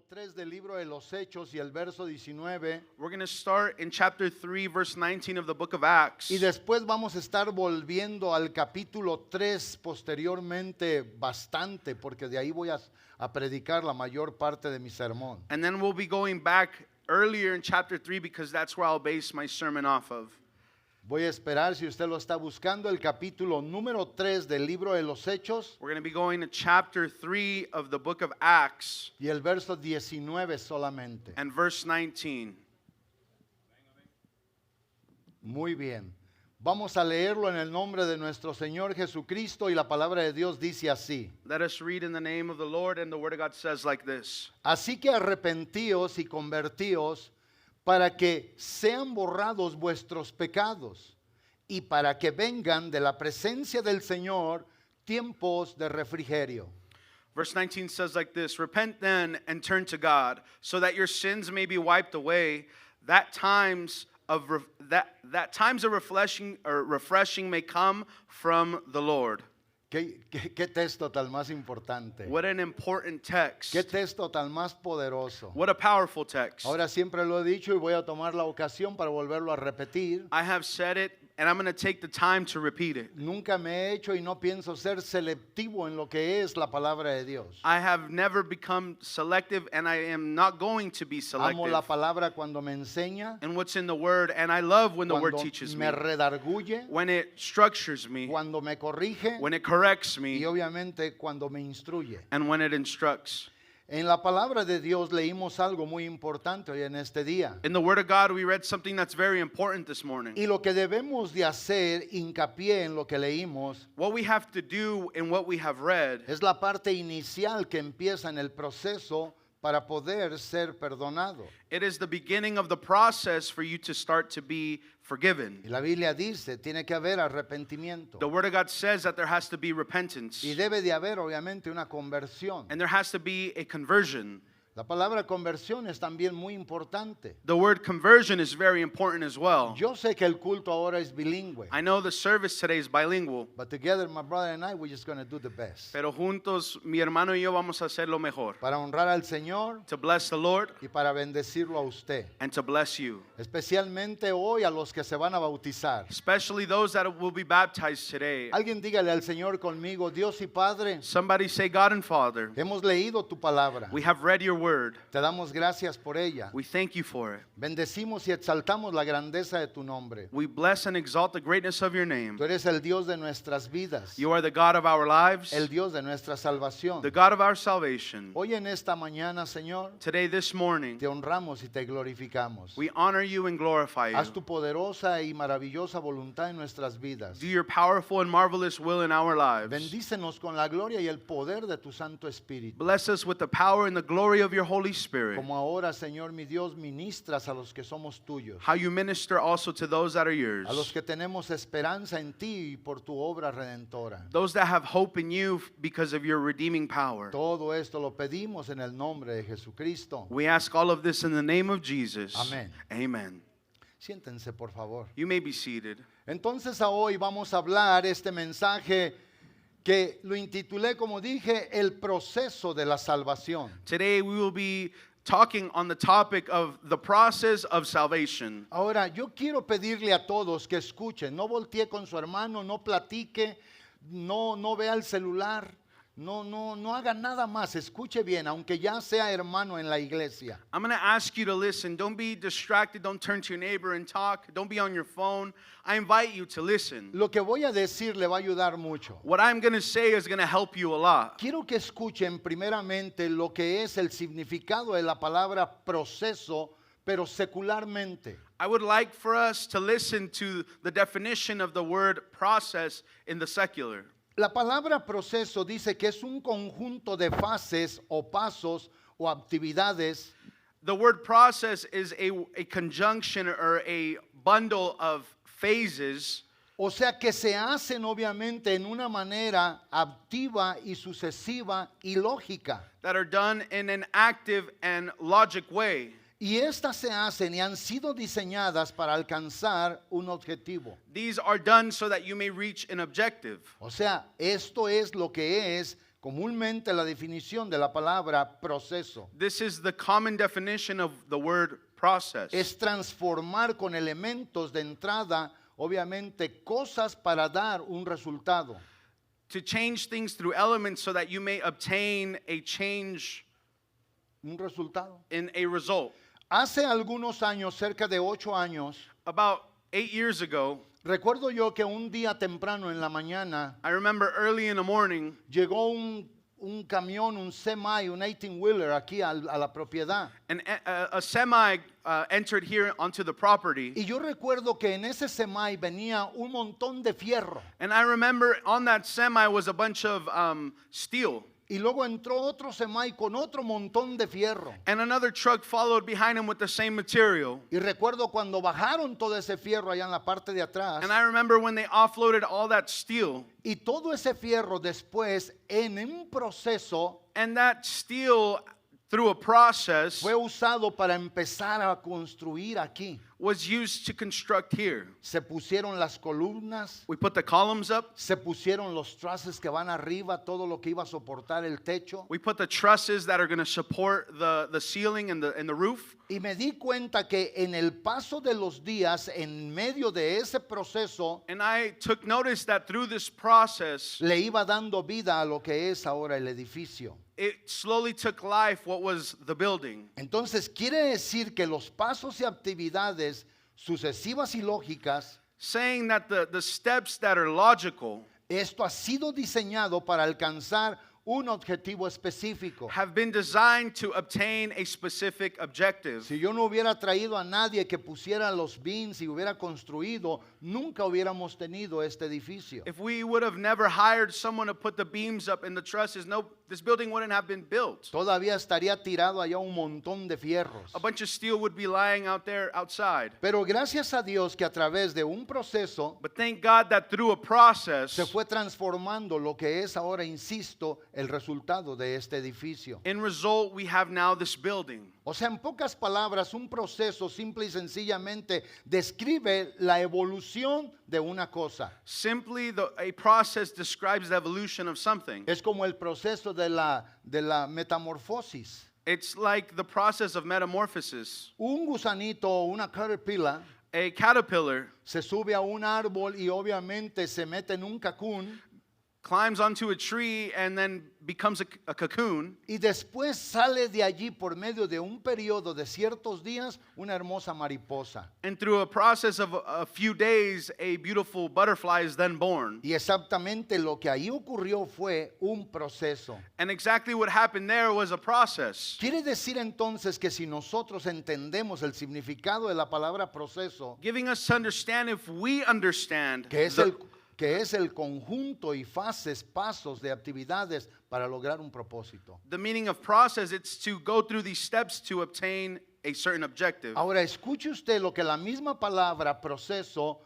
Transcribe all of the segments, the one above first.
3 del libro de los Hechos y el verso 19. We're going to start in chapter 3, verse 19 of the book of Acts. Y después vamos a estar volviendo al capítulo 3 posteriormente bastante, porque de ahí voy a predicar la mayor parte de mi sermón. And then we'll be going back earlier in chapter 3 because that's where I'll base my sermon off of. Voy a esperar, si usted lo está buscando, el capítulo número 3 del libro de los Hechos We're going to be going to chapter 3 of the book of Acts y el verso 19 solamente. and verse 19. Muy bien. Vamos a leerlo en el nombre de nuestro Señor Jesucristo y la palabra de Dios dice así. Let us read in the name of the Lord, and the word of God says like this. Así que arrepentíos y convertíos para que sean borrados vuestros pecados y para que vengan de la presencia del Señor tiempos de refrigerio. Verse 19 says like this, repent then and turn to God, so that your sins may be wiped away, that times of refreshing may come from the Lord. ¿Qué texto tan más importante? What an important text. ¿Qué texto tan más poderoso? What a powerful text. Ahora siempre lo he dicho y voy a tomar la ocasión para volverlo a repetir. I have said it, and I'm going to take the time to repeat it. Nunca me he hecho y no pienso ser selectivo en lo que es la palabra de Dios. I have never become selective, and I am not going to be Amo la selective. palabra cuando me enseña, And what's in the Word, and I love when the Word cuando teaches me me, redarguye, when it structures me, cuando me corrige when it corrects y me, obviamente cuando me instruye. and when it instructs. En la palabra de Dios leímos algo muy importante hoy en este día. In the Word of God, we read something that's very important this morning. Y lo que debemos de hacer, hincapié en lo que leímos, What we have to do in what we have read es la parte inicial que empieza en el proceso para poder ser perdonado. it is the beginning of the process for you to start to be forgiven. Y la Biblia dice, tiene que haber arrepentimiento. The Word of God says that there has to be repentance, Y debe de haber obviamente una conversión. and there has to be a conversion. La palabra conversión es también muy importante. The word conversion is very important as well. Yo sé que el culto ahora es bilingüe. I know the service today is bilingual, But together, my brother and I, we're just going to do the best. pero juntos mi hermano y yo vamos a hacer lo mejor. Para honrar al Señor To bless the Lord y para bendecirlo a usted. and to bless you. Especialmente hoy a los que se van a bautizar. Especially those that will be baptized today. Alguien dígale al Señor conmigo, Dios y Padre, Somebody say, God and Father, hemos leído tu palabra. we have read your word. Te damos gracias por ella. We thank you for it. Bendecimos y exaltamos la grandeza de tu nombre. We bless and exalt the greatness of your name. Tú eres el Dios de nuestras vidas. You are the God of our lives, El Dios de nuestra salvación. the God of our salvation. Hoy en esta mañana, Señor, Today, this morning, te honramos y te glorificamos. we honor you and glorify Haz you. tu poderosa y maravillosa voluntad en nuestras vidas. Do your powerful and marvelous will in our lives. Bendícenos con la gloria y el poder de tu Santo Espíritu. Bless us with the power and the glory of your Holy Spirit. Como ahora, Señor mi Dios, ministras a los que somos tuyos. How you minister also to those that are yours. A los que tenemos esperanza en ti y por tu obra redentora. Those that have hope in you because of your redeeming power. Todo esto lo pedimos en el nombre de Jesucristo. We ask all of this in the name of Jesus. Amén. Amen. Siéntense, por favor. You may be seated. Entonces hoy vamos a hablar este mensaje que lo intitulé, como dije, el proceso de la salvación. Today we will be talking on the topic of the process of salvation. Ahora, yo quiero pedirle a todos que escuchen, no voltee con su hermano, no platique, no vea el celular, no haga nada más, escuche bien, aunque ya sea hermano en la iglesia. I'm going to ask you to listen. Don't be distracted. Don't turn to your neighbor and talk. Don't be on your phone. I invite you to listen. Lo que voy a decir le va a ayudar mucho. What I'm going to say is going to help you a lot. Quiero que escuchen primeramente lo que es el significado de la palabra proceso, pero secularmente. I would like for us to listen to the definition of the word process in the secular. La palabra proceso dice que es un conjunto de fases o pasos o actividades The word process is a conjunction or a bundle of phases, o sea que se hacen obviamente en una manera activa y sucesiva y lógica. that are done in an active and logic way. Y estas se hacen y han sido diseñadas para alcanzar un objetivo. These are done so that you may reach an objective. O sea, esto es lo que es comúnmente la definición de la palabra proceso. This is the common definition of the word process. Es transformar con elementos de entrada, obviamente, cosas para dar un resultado. To change things through elements so that you may obtain a change Un resultado. in a result. Hace algunos años, cerca de 8 años, About 8 years ago, recuerdo yo que un día temprano en la mañana I remember early in the morning, llegó un camión, un semi, un 18-wheeler aquí a la propiedad. a semi entered here onto the property. Y yo recuerdo que en ese semi venía un montón de fierro. And I remember on that semi was a bunch of steel. Y luego entró otro semi con otro montón de fierro. And another truck followed behind him with the same material. Y recuerdo cuando bajaron todo ese fierro allá en la parte de atrás. And I remember when they offloaded all that steel. Y todo ese fierro después en un proceso And that steel, through a process, fue usado para empezar a construir aquí. was used to construct here. Se pusieron las columnas, We put the columns up. se pusieron los trusses que van arriba, todo lo que iba a soportar el techo. We put the trusses that are going to support the ceiling and the roof. Y me di cuenta que en el paso de los días, en medio de ese proceso, And I took notice that through this process, le iba dando vida a lo que es ahora el edificio. it slowly took life what was the building. Entonces quiere decir que los pasos y actividades sucesivas y lógicas, Saying that the steps that are logical esto ha sido diseñado para alcanzar un objetivo específico. have been designed to obtain a specific objective. Si yo no hubiera traído a nadie que pusiera los beams y hubiera construido, nunca hubiéramos tenido este edificio. If we would have never hired someone to put the beams up in the trusses, no, this building wouldn't have been built. Todavía estaría tirado allá un montón de fierros. A bunch of steel would be lying out there outside. Pero gracias a Dios que a través de un proceso But thank God that through a process, se fue transformando lo que es ahora, insisto, el resultado de este edificio. in result, we have now this building. O sea, en pocas palabras, un proceso simple y sencillamente describe la evolución de una cosa. Simply, a process describes the evolution of something. Es como el proceso de la metamorfosis. It's like the process of metamorphosis. Un gusanito o una caterpillar A caterpillar se sube a un árbol y obviamente se mete en un cacún climbs onto a tree and then becomes a cocoon. y después sale de allí por medio de un periodo de ciertos días una hermosa mariposa. And through a process of a few days, a beautiful butterfly is then born. Y exactamente lo que ahí ocurrió fue un proceso. And exactly what happened there was a process. Quiere decir entonces que si nosotros entendemos el significado de la palabra proceso, Giving us to understand, if we understand que es el conjunto y fases, pasos de actividades para lograr un propósito. the meaning of process, it's to go through these steps to obtain a certain objective. Ahora escuche usted lo que la misma palabra proceso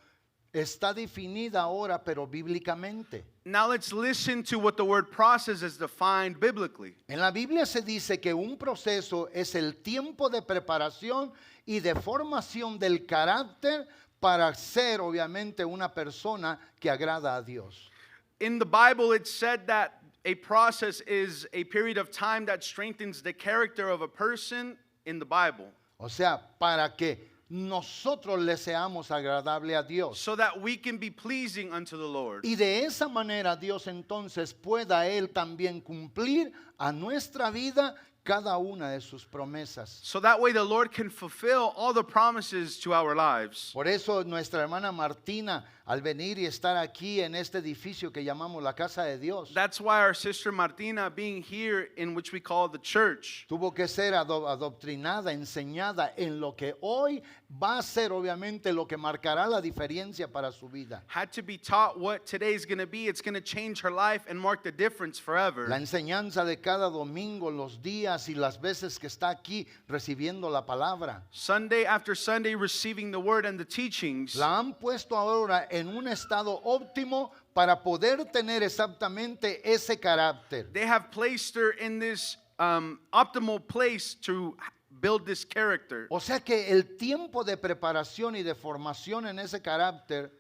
está definida ahora, pero bíblicamente. Now let's listen to what the word process is defined biblically. En la Biblia se dice que un proceso es el tiempo de preparación y de formación del carácter para ser obviamente una persona que agrada a Dios. In the Bible, it said that a process is a period of time that strengthens the character of a person in the Bible, O sea, para que nosotros le seamos agradable a Dios. so that we can be pleasing unto the Lord. Y de esa manera Dios entonces pueda Él también cumplir a nuestra vida cada una de sus promesas. So that way the Lord can fulfill all the promises to our lives. Por eso nuestra hermana Martina, al venir y estar aquí en este edificio que llamamos la Casa de Dios, That's why our sister Martina, being here in which we call the church, tuvo que ser adoctrinada, enseñada en lo que hoy va a ser obviamente lo que marcará la diferencia para su vida. had to be taught what today's going to be. It's going to change her life and mark the difference forever. La enseñanza de cada domingo, los días y las veces que está aquí recibiendo la palabra, Sunday after Sunday, receiving the word and the teachings, la han puesto ahora en un estado óptimo para poder tener exactamente ese carácter. they have placed her in this optimal place to build this character. O sea que el tiempo de preparación y de formación en ese carácter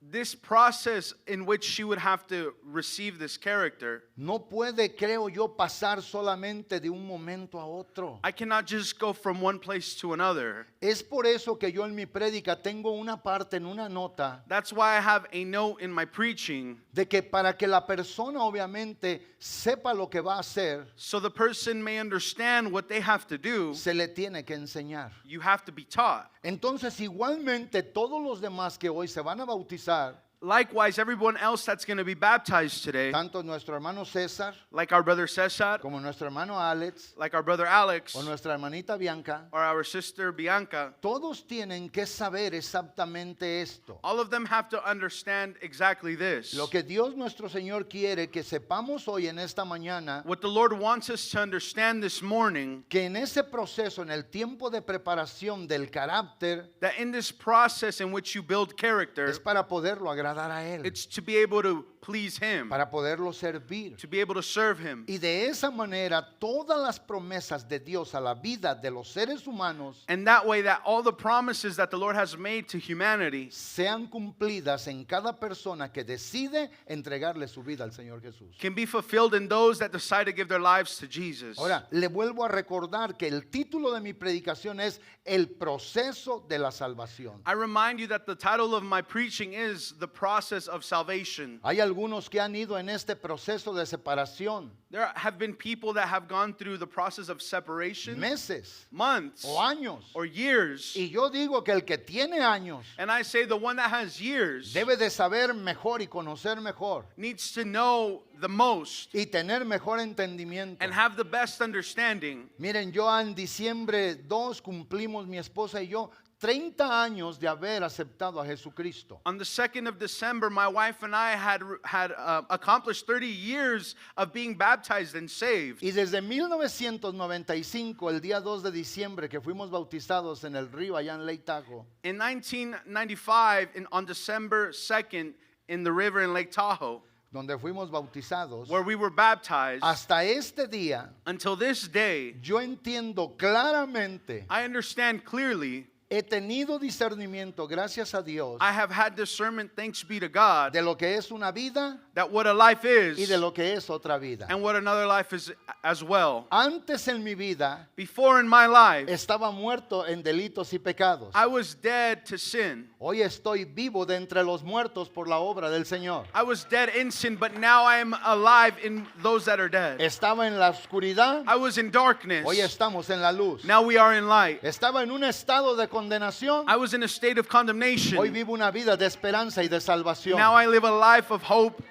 this process in which she would have to receive this character, no puede, creo yo, pasar solamente de un momento a otro. I cannot just go from one place to another. Es por eso que yo en mi prédica tengo una parte en una nota That's why I have a note in my preaching, de que para que la persona obviamente sepa lo que va a hacer, so the person may understand what they have to do, se le tiene que enseñar. you have to be taught. Entonces, igualmente, todos los demás que hoy se van a bautizar, Likewise, everyone else that's going to be baptized today, tanto nuestro hermano César, like our brother Cesar, como nuestro hermano Alex, like our brother Alex, o nuestra hermanita Bianca, or our sister Bianca, todos tienen que saber exactamente esto. all of them have to understand exactly this. Lo que Dios nuestro Señor quiere que sepamos hoy en esta mañana, What the Lord wants us to understand this morning, que en ese proceso, en el tiempo de preparación del carácter, that in this process in which you build character, es para poderlo agradar a Él, it's to be able to please Him, para poderlo servir. to be able to serve Him. Y de esa manera, todas las promesas de Dios a la vida de los seres humanos And that way, that all the promises that the Lord has made to humanity sean cumplidas en cada persona que decide entregarle su vida al Señor Jesús. can be fulfilled in those that decide to give their lives to Jesus. Ahora, le vuelvo a recordar que el título de mi predicación es El proceso de la salvación. I remind you that the title of my preaching is The Process of Salvation. Hay algunos que han ido en este proceso de separación There have been people that have gone through the process of separation, meses months o años. or years. Y yo digo que el que tiene años And I say the one that has years debe de saber mejor y conocer mejor needs to know the most y tener mejor entendimiento. and have the best understanding. Miren, yo en diciembre 2 cumplimos mi esposa y yo 30 años de haber aceptado a Jesucristo. On the 2nd of December, my wife and I had accomplished 30 years of being baptized and saved. Y desde 1995, el día 2 de diciembre que fuimos bautizados en el río allá en Lake Tahoe, In 1995, on December 2nd, in the river in Lake Tahoe, donde fuimos bautizados, where we were baptized, hasta este día, until this day, yo entiendo claramente, I understand clearly, he tenido discernimiento, gracias a Dios, I have had discernment, thanks be to God, de lo que es una vida that what a life y is de lo que es otra vida. and what another life is as well. Antes en mi vida Before in my life, estaba muerto en delitos y pecados. I was dead to sin. Hoy estoy vivo de entre los muertos por la obra del Señor. I was dead in sin, but now I am alive in those that are dead. Estaba en la oscuridad, I was in darkness. hoy estamos en la luz. Now we are in light. Estaba en un estado de condenación, I was in a state of hoy condemnation. vivo una vida de esperanza y de salvación. Now I live a life of hope.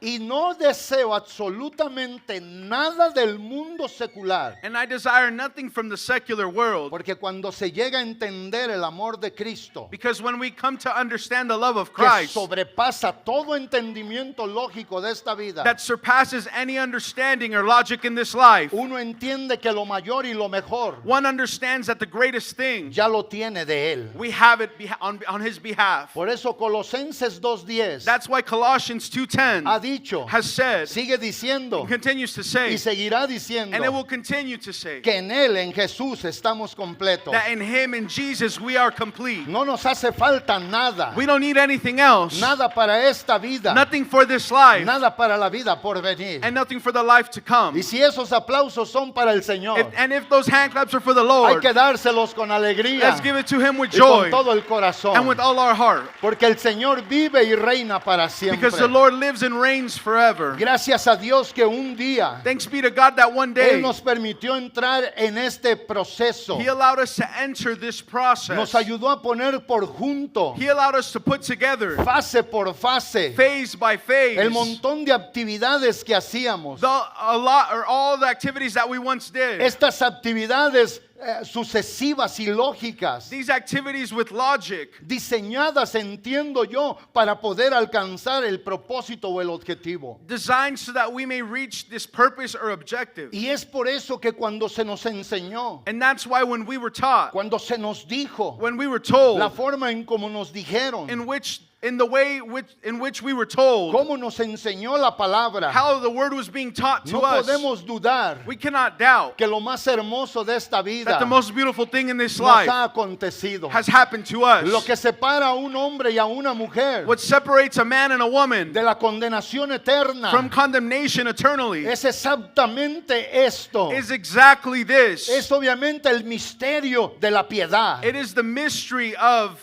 Y no deseo absolutamente nada del mundo secular. And I desire nothing from the secular world. Porque cuando se llega a entender el amor de Cristo, Because when we come to understand the love of que Christ sobrepasa todo entendimiento lógico de esta vida, that surpasses any understanding or logic in this life, uno entiende que lo mayor y lo mejor one understands that the greatest thing, ya lo tiene de Él. we have it on His behalf. Por eso Colosenses 2:10 That's why Colossians 2:10 ha dicho, has said, sigue diciendo continues to y say, seguirá and it diciendo will continue to say, que en Él, en Jesús, estamos completos. that in Him, in Jesus, we are complete. No nos hace falta nada, We don't need anything else. nada para esta vida, Nothing for this life, nada para la vida por venir. and nothing for the life to come. Y si esos aplausos son para el Señor, And if those hand claps are for the hay Lord, que dárselos con alegría let's give it to Him with y con joy todo el and corazón, with all our heart. porque el Señor vive y reina para siempre. Because the Lord lives and reigns forever. Gracias a Dios que un día Thanks be to God that one Él day nos permitió entrar en este proceso. He allowed us to enter this process. Nos ayudó a poner por junto, He allowed us to put together, fase por fase, phase by phase, el montón de actividades que hacíamos. all the activities that we once did. Estas actividades sucesivas y lógicas, These activities with logic, diseñadas, entiendo yo, para poder alcanzar el propósito o el objetivo. designed so that we may reach this purpose or objective. Y es por eso que cuando se nos enseñó, And that's why when we were taught, cuando se nos dijo, when we were told, la forma en como nos dijeron, in which in the way in which we were told, cómo nos enseñó la palabra, how the word was being taught to no us, podemos dudar we cannot doubt que lo más hermoso de esta vida that the most beautiful thing in this nos life ha acontecido. has happened to us. Lo que separa a un hombre y a una mujer What separates a man and a woman de la condenación eterna from condemnation eternally es exactamente esto. is exactly this. Es obviamente el misterio de la piedad. It is the mystery of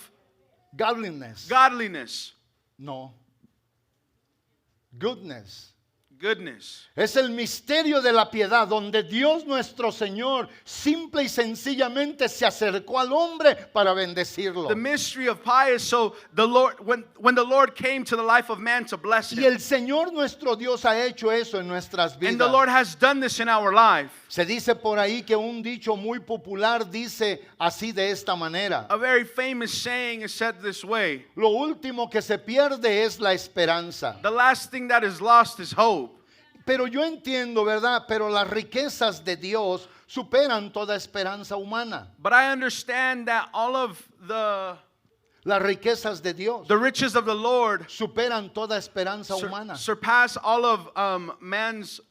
Godliness. godliness, No. Goodness. goodness. Es el misterio de la piedad donde Dios nuestro Señor simple y sencillamente se acercó al hombre para bendecirlo. The mystery of pious. So the Lord, when the Lord came to the life of man to bless Y him, el Señor nuestro Dios ha hecho eso en nuestras and the vidas. Lord has done this in our life. Se dice por ahí que un dicho muy popular dice así de esta manera: A very famous saying is said this way: lo último que se pierde es la esperanza. the last thing that is lost is hope. Pero yo entiendo, ¿verdad? Pero las riquezas de Dios superan toda esperanza humana. But I understand that all of the Las riquezas de Dios riches of the Lord superan toda esperanza sur- humana. surpass all of man's,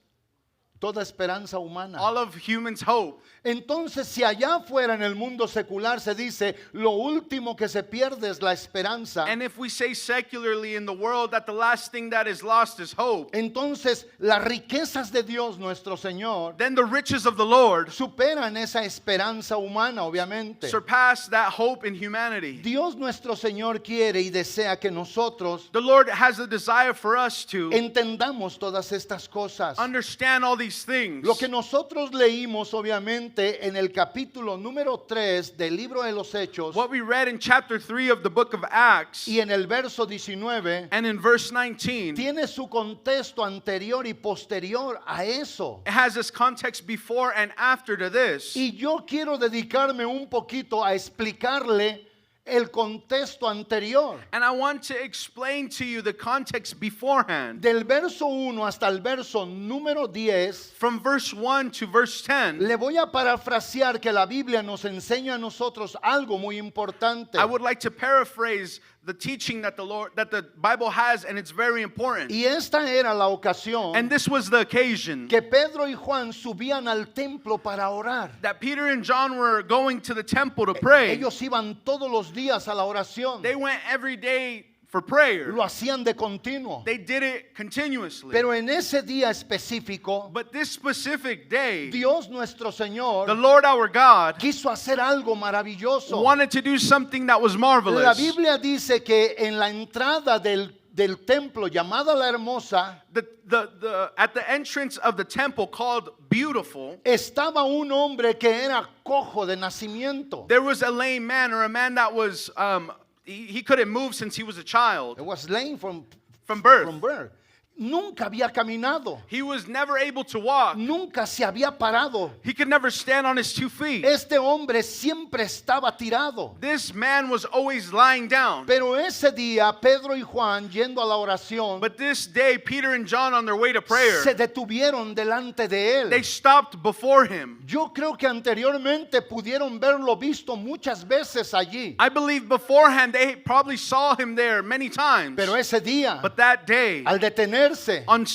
Toda esperanza humana. all of humans' hope. Entonces, si allá afuera en el mundo secular se dice, lo último que se pierde es la esperanza, And if we say secularly in the world that the last thing that is lost is hope, entonces las riquezas de Dios nuestro Señor then the riches of the Lord superan esa esperanza humana, obviamente. surpass that hope in humanity. Dios nuestro Señor quiere y desea que nosotros The Lord has a desire for us to entendamos todas estas cosas. understand all these things. Lo que nosotros leímos, obviamente, en el capítulo número 3 del libro de los Hechos What we read in chapter 3 of the book of Acts y en el verso 19 and in verse 19, tiene su contexto anterior y posterior a eso. it has this context before and after to this. Y yo quiero dedicarme un poquito a explicarle el contexto anterior. And I want to explain to you the context beforehand. Del verso 1 hasta el verso número 10, From verse 1 to verse 10, le voy a parafrasear que la Biblia nos enseña a nosotros algo muy importante. I would like to paraphrase the teaching that the Bible has, and it's very important. Y esta era la ocasión And this was the occasion que Pedro y Juan subían al templo para orar. that Peter and John were going to the temple to pray. Ellos iban todos los días a la oración. They went every day for prayer. Lo hacían de continuo. They did it continuously. Pero en ese día específico, But this specific day, Dios nuestro Señor the Lord our God quiso hacer algo maravilloso. wanted to do something that was La marvelous. Biblia dice que en la entrada del templo llamada la Hermosa At the entrance of the temple called Beautiful, estaba un hombre que era cojo de nacimiento. there was a lame man, or a man that was he couldn't move since he was a child It was lame from birth. birth. Nunca había caminado. He was never able to walk. Nunca se había parado. He could never stand on his 2 feet. Este hombre siempre estaba tirado. This man was always lying down. Pero ese día Pedro y Juan, yendo a la oración, But this day, Peter and John, on their way to prayer, se detuvieron delante de they él. stopped before him. Yo creo que anteriormente pudieron verlo visto muchas veces allí. I believe beforehand they probably saw him there many times. Pero ese día, But that day, al detenerse,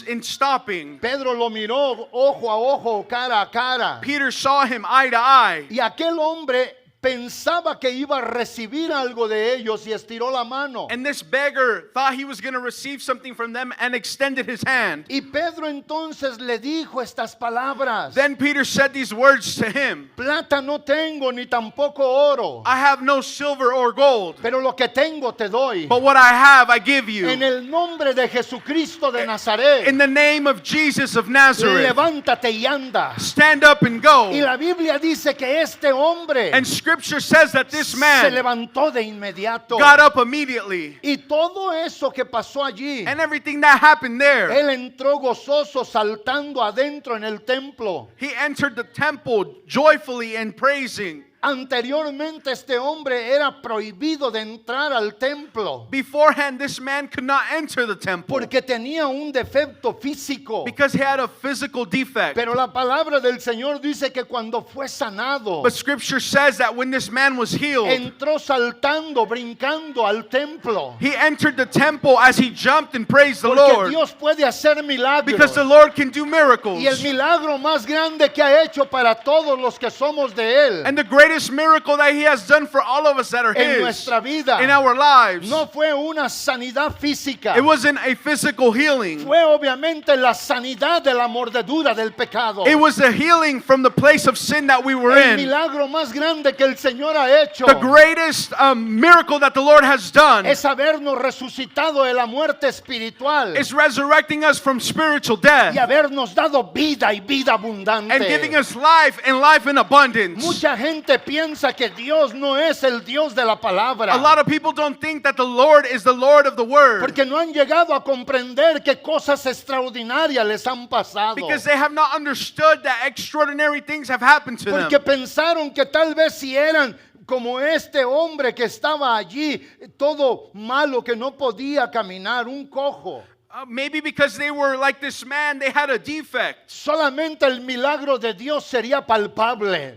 in stopping, Pedro lo miró ojo a ojo, cara a cara. Peter saw him eye to eye. Y aquel hombre pensaba que iba a recibir algo de ellos y estiró la mano. And this beggar thought he was going to receive something from them and extended his hand. Y Pedro entonces le dijo estas palabras: Then Peter said these words to him: plata no tengo ni tampoco oro, I have no silver or gold, pero lo que tengo te doy. but what I have I give En you. el nombre de Jesucristo de Nazaret, In the name of Jesus of Nazareth, levántate y anda. stand up and go. Y la Biblia dice que este hombre And scripture says that this se man levantó de inmediato. got up immediately. Y todo eso que pasó allí, And everything that happened there, él entró gozoso saltando adentro en el templo. he entered the temple joyfully and praising. Anteriormente este hombre era prohibido de entrar al templo Beforehand, this man could not enter the temple porque tenía un defecto físico. because he had a physical defect. Pero la palabra del Señor dice que cuando fue sanado, But scripture says that when this man was healed, entró saltando, brincando al templo. he entered the temple as he jumped and praised the Porque Lord. Dios puede hacer milagros. Because the Lord can do miracles. Y el milagro más grande que ha hecho para todos los que somos de Él And the greatest miracle that he has done for all of us that are en his nuestra vida in our lives, no fue una sanidad física. it wasn't a physical healing. Fue obviamente la sanidad de la mordedura del pecado. It was a healing from the place of sin that we were El in. milagro más grande que el Señor ha hecho The greatest miracle that the Lord has done es habernos resucitado de la muerte espiritual is resurrecting us from spiritual death y habernos dado vida y vida abundante. and giving us life and life in abundance. Mucha gente piensa que Dios no es el Dios de la palabra A lot of people don't think that the Lord is the Lord of the Word porque no han llegado a comprender qué cosas extraordinarias les han pasado. because they have not understood that extraordinary things have happened to Porque them. pensaron que tal vez si eran como este hombre que estaba allí, todo malo, que no podía caminar, un cojo. Maybe because they were like this man, they had a defect. Solamente el milagro de Dios sería palpable.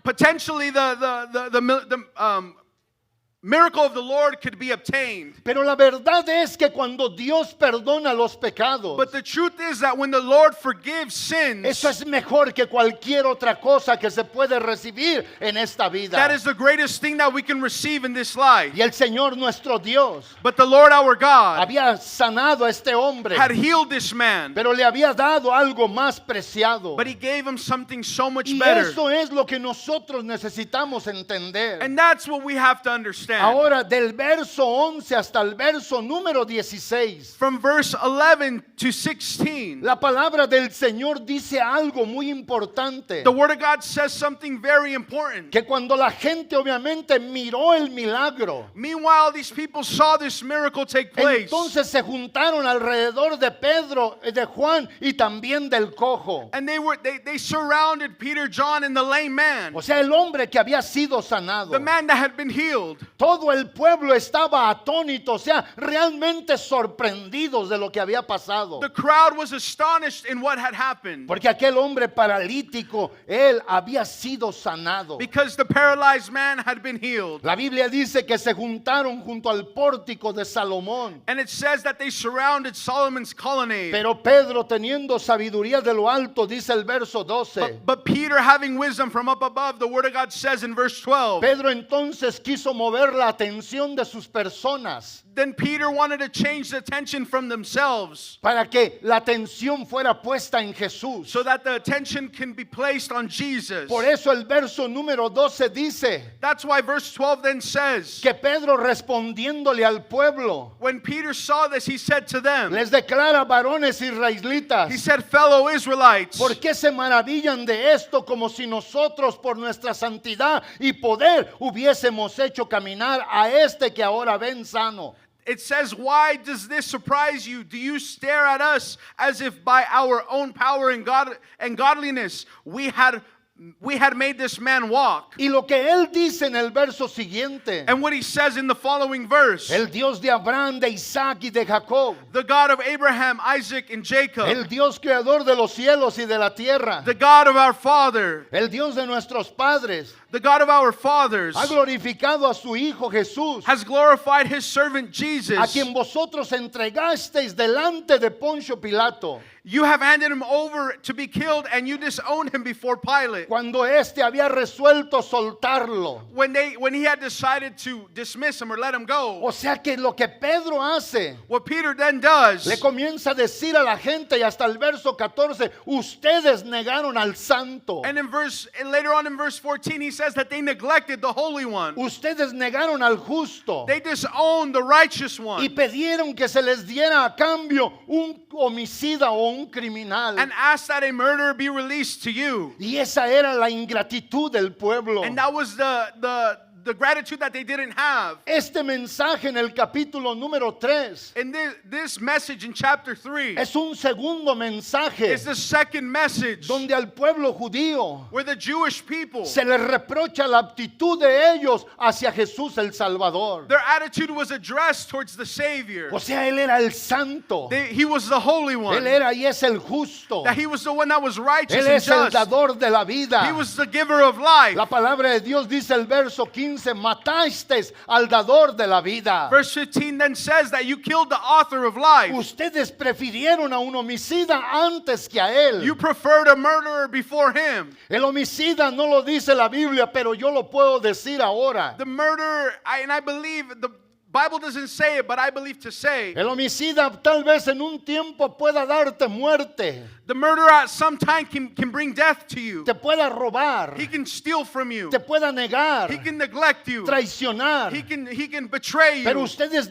Potentially, the miracle of the Lord could be obtained. Pero la verdad es que cuando Dios perdona los pecados, But the truth is that when the Lord forgives sins, eso es mejor que cualquier otra cosa que se puede recibir en esta vida. that is the greatest thing that we can receive in this life. Y el Señor nuestro Dios But the Lord our God había sanado a este hombre, had healed this man, pero le había dado algo más preciado. but he gave him something so much Y better. eso es lo que nosotros necesitamos entender. And that's what we have to understand. Ahora, del verso 11 hasta el verso número 16, From verse 11 to 16, la palabra del Señor dice algo muy importante. the Word of God says something very important. Que cuando la gente obviamente miró el milagro, Meanwhile, these people saw this miracle take place. entonces se juntaron alrededor de Pedro, de Juan y también del cojo. And they surrounded Peter, John, and the lame man, O sea, el hombre que había sido sanado. the man that had been healed. Todo el pueblo estaba atónito, o sea, realmente sorprendidos de lo que había pasado. The crowd was astonished in what had happened Porque aquel hombre paralítico, él había sido sanado. because the paralyzed man had been healed. La Biblia dice que se juntaron junto al pórtico de Salomón. And it says that they surrounded Solomon's colonnade. Pero Pedro, teniendo sabiduría de lo alto, dice el verso 12. But Peter, having wisdom from up above, the Word of God says in verse 12, Pedro entonces quiso mover la atención de sus personas then Peter wanted to change the attention from themselves para que la atención fuera puesta en Jesús. so that the attention can be placed on Jesus. Por eso el verso número 12 dice That's why verse 12 then says, que Pedro, respondiéndole al pueblo, when Peter saw this, he said to them, les declara: varones he israelitas, said, fellow Israelites, ¿por qué se maravillan de esto como si nosotros por nuestra santidad y poder hubiésemos hecho caminar a este que ahora ven sano? it says, why does this surprise you? Do you stare at us as if by our own power and godliness we had made this man walk? Y lo que él dice en el verso siguiente: And what he says in the following verse, el Dios de Abraham, de Isaac y de Jacob, the God of Abraham, Isaac, and Jacob, el Dios creador de los cielos y de la tierra, the God of our father, el Dios de nuestros padres, the God of our fathers, ha glorificado a su Hijo Jesús, has glorified his servant a Jesus. quien vosotros entregasteis delante de Poncio Pilato, You have handed him over to be killed, and you disowned him before Pilate. cuando éste había resuelto soltarlo. When he had decided to dismiss him or let him go, O sea que lo que Pedro hace, what Peter then does, le comienza a decir a la gente, y hasta el verso 14, ustedes negaron al santo, and later on in verse 14, he says that they neglected the Holy One. ustedes negaron al justo, They disowned the righteous y one pidieron que se les diera a cambio un homicida o un criminal. and asked that a murderer be released to you. Y esa era la ingratitud del pueblo. And that was the the gratitude that they didn't have. Este mensaje en el capítulo número 3 And this message in chapter 3 es un segundo mensaje is the second message donde al pueblo judío where the Jewish people, se les reprocha la actitud de ellos hacia Jesús el Salvador. their attitude was addressed towards the Savior. O sea, Él era el santo, He was the Holy One. Él era y es el justo, That He was the one that was righteous Él and es el just. dador de la vida. He was the giver of life. La palabra de Dios dice el verso 15, matasteis al dador de la vida. Verse 15 then says that you killed the author of life. Ustedes prefirieron a un homicida antes que a Él. You preferred a murderer before him. El homicida no lo dice la Biblia, pero yo lo puedo decir ahora. The murderer, and I believe the Bible doesn't say it, but I believe to say El homicida tal vez en un tiempo pueda darte muerte, the murderer at some time can bring death to you. te pueda robar, He can steal from you. te pueda negar, He can neglect you. traicionar. He can betray Pero you. ustedes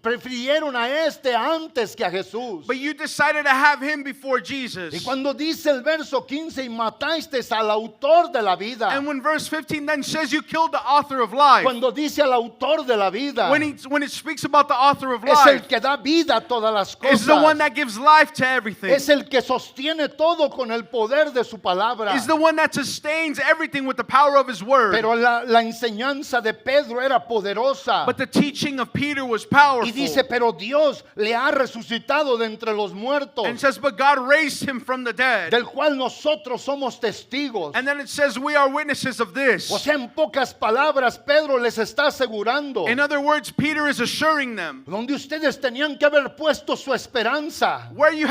prefirieron a este antes que a Jesús. But you decided to have him before Jesus. Y cuando dice el verso 15, y matasteis al autor de la vida. And when verse 15 then says you killed the author of life, Cuando dice al autor de la vida, when it speaks about the author of es el life, que da vida a todas las is the one cosas. that gives life to everything. Es el que sostiene todo con el poder de su palabra. Is the one that sustains everything with the power of his word. Pero la enseñanza de Pedro era poderosa. But the teaching of Peter was powerful. Y dice, pero Dios le ha resucitado de entre los muertos, And it says, but God raised him from the dead. del cual nosotros somos testigos. And then it says, we are witnesses of this. O sea, en pocas palabras, Pedro les está asegurando, In other words, Peter is assuring them, donde ustedes tenían que haber puesto su esperanza, where you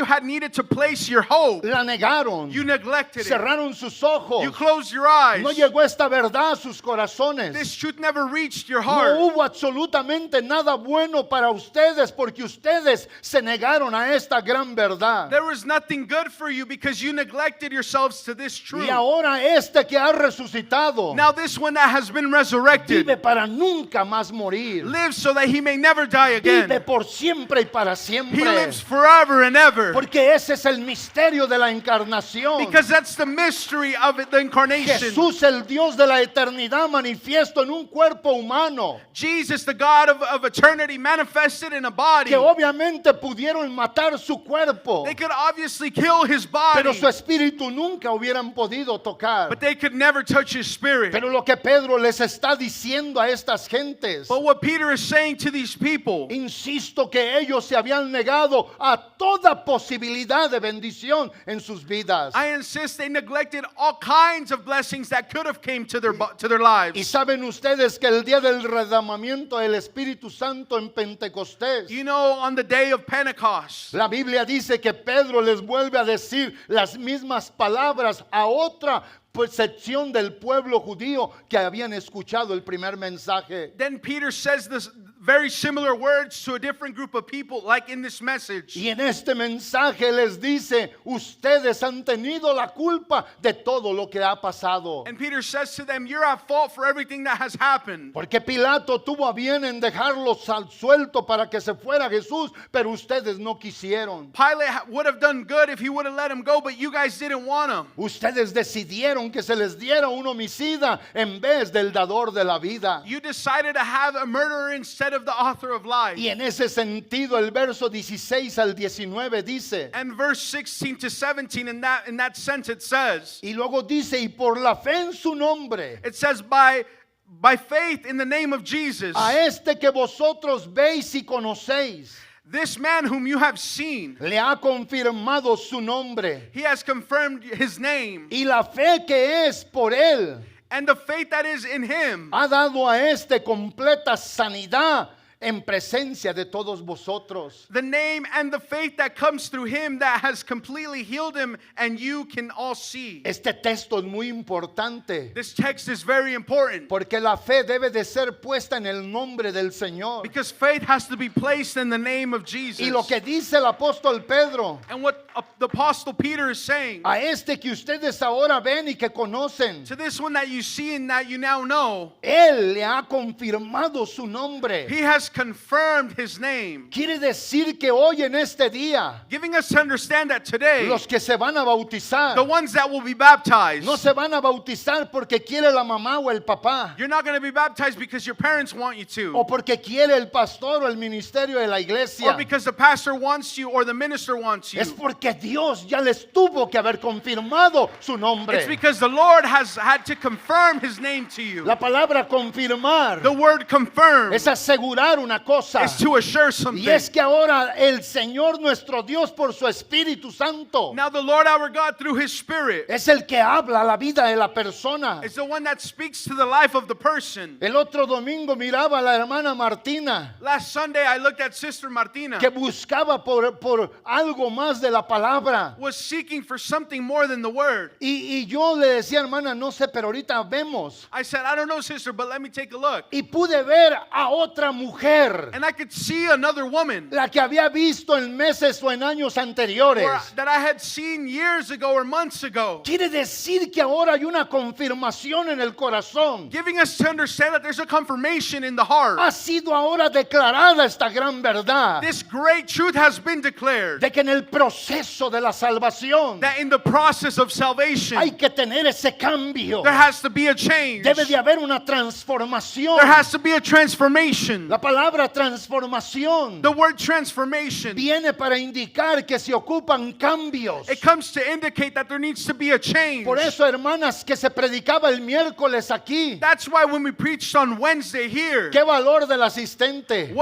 had needed to place your hope, la negaron, you neglected it. cerraron sus ojos, You closed your eyes. no llegó esta verdad a sus corazones. This truth never reached your No heart. hubo absolutamente nada bueno para ustedes porque ustedes se negaron a esta gran verdad. There was nothing good for you because you neglected yourselves to this truth. Y ahora este que ha resucitado Now this one that has been resurrected vive para nunca más morir. lives so that he may never die Vive again. por siempre y para He siempre. lives forever and ever. Porque ese es el misterio de la encarnación. Because that's the mystery of it, the incarnation. Jesús, el Dios de la eternidad, manifiesto en un cuerpo humano. Jesus, the God of eternity, manifested in a body. Que obviamente pudieron matar su cuerpo, They could obviously kill his pero body, su espíritu nunca hubieran podido tocar. but they could never touch his spirit. Pero lo que Pedro les está diciendo a estas gentes, But what Peter is saying to these people, insisto que ellos se habían negado a toda posibilidad de bendición en sus vidas. I insist they neglected all kinds of blessings that could have came to their Y lives. saben ustedes que el día del derramamiento del Espíritu Santo en Pentecostés, You know, on the day of Pentecost, la Biblia dice que Pedro les vuelve a decir las mismas palabras a otra sección del pueblo judío que habían escuchado el primer mensaje. then Peter says this very similar words to a different group of people, like in this message. Y en este mensaje les dice, ustedes han tenido la culpa de todo lo que ha pasado. And Peter says to them, you're at fault for everything that has happened. Porque Pilato tuvo a bien en dejarlos al suelto para que se fuera Jesús, pero ustedes no quisieron. Pilate would have done good if he would have let him go, but you guys didn't want him. Ustedes decidieron que se les diera un homicida en vez del dador de la vida. You decided to have a murderer instead of the author of life. Y en ese sentido el verso 16 al 19 dice, And verse 16 to 17, in that sense, it says, y luego dice, y por la fe en su nombre, it says, by faith in the name of Jesus, a este que vosotros veis y conocéis, this man whom you have seen, le ha confirmado su nombre. he has confirmed his name. Y la fe que es por él And the faith that is in him ha dado a este completa sanidad en presencia de todos vosotros. the name and the faith that comes through him that has completely healed him, and you can all see. Este texto es muy importante This text is very important porque la fe debe de ser puesta en el nombre del Señor. because faith has to be placed in the name of Jesus. Y lo que dice el apóstol Pedro, And what the apostle Peter is saying, a este que ustedes ahora ven y que conocen, to this one that you see and that you now know, él le ha confirmado su nombre. he has confirmed his name, Quiere decir que hoy en este día, giving us to understand that today, los que se van a bautizar, the ones that will be baptized, no se van a bautizar porque quiere la mamá o el papá, you're not going to be baptized because your parents want you to, o porque quiere el pastor o el ministerio de la or iglesia. because the pastor wants you, or the minister wants you. Es porque Dios ya les tuvo que haber confirmado su nombre. It's because the Lord has had to confirm his name to you. La palabra confirmar The word confirm es asegurar una cosa. is to assure something. Y es que ahora el Señor nuestro Dios por su Espíritu Santo Now the Lord our God through his Spirit es el que habla a la vida de la persona. is the one that speaks to the life of the person. El otro domingo miraba a la hermana Martina Last Sunday I looked at Sister Martina, que buscaba por algo más de la palabra. was seeking for something more than the word. Y yo le decía, hermana, no sé, pero ahorita vemos. I said, I don't know, sister, but let me take a look. Y pude ver a otra mujer, And I could see another woman la que había visto en meses o en años anteriores. that I had seen years ago or months ago, Quiere decir que ahora hay una confirmación en el corazón. giving us to understand that there's a confirmation in the heart. Ha sido ahora declarada esta gran verdad This great truth has been declared, de que en el proceso de la salvación that in the process of salvation, hay que tener ese cambio. there has to be a change. Debe de haber una transformación. There has to be a transformation. La palabra transformación The word transformation, viene para indicar que se ocupan cambios. it comes to indicate that there needs to be a change. Por eso, hermanas, que se predicaba el miércoles aquí, That's why when we preached on Wednesday here, qué valor del asistente.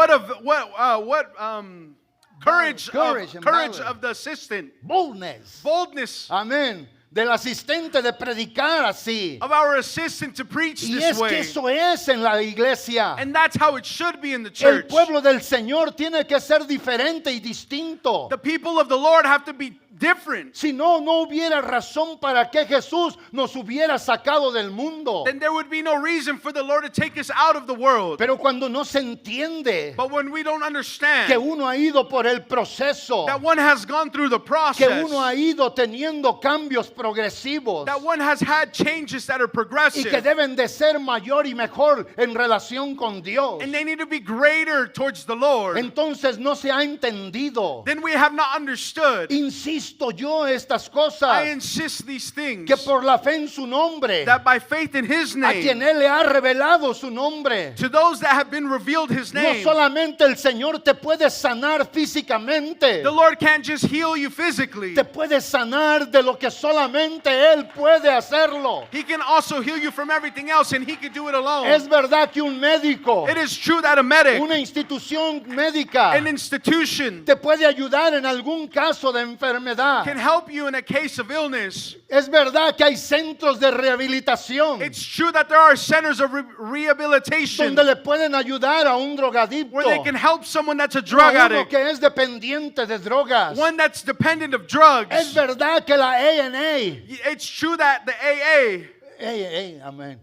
courage Courage and courage valor. of the assistant, Boldness. boldness Amén. Del asistente de predicar así. of our assistant to preach Y this es que way. eso es en la iglesia. And that's how it should be in the El church. pueblo del Señor tiene que ser diferente y distinto. The people of the Lord have to be different. Si no, no hubiera razón para que Jesús nos hubiera sacado del mundo. Then there would be no reason for the Lord to take us out of the world. Pero cuando no se entiende But when we don't que understand uno ha ido por el proceso, that one has gone through the que process, uno ha ido teniendo cambios progresivos that one has had changes that are y que progressive, deben de ser mayor y mejor en relación con Dios, and they need to be greater towards the Lord, entonces no se ha entendido. then we have not understood. Insisto yo estas I cosas, insist these things, que por la fe en su nombre, that by faith in His a quien name, Él le ha revelado su nombre, to those that have been revealed His no name, solamente el Señor te puede sanar físicamente, the Lord can't just heal you physically. te puede sanar de lo que solamente Él puede hacerlo. He can also heal you from everything else, and He can do it alone. Es verdad que un médico, It is true that a medic, una institución médica, an institution, te puede ayudar en algún caso de enfermedad. can help you in a case of illness. Es verdad que hay centros de rehabilitación It's true that there are centers of rehabilitation donde le pueden ayudar a un drogadicto, where they can help someone that's a o drug a uno addict, que es dependiente de drogas. one that's dependent of drugs. Es verdad que la A&A, It's true that the AA, amén,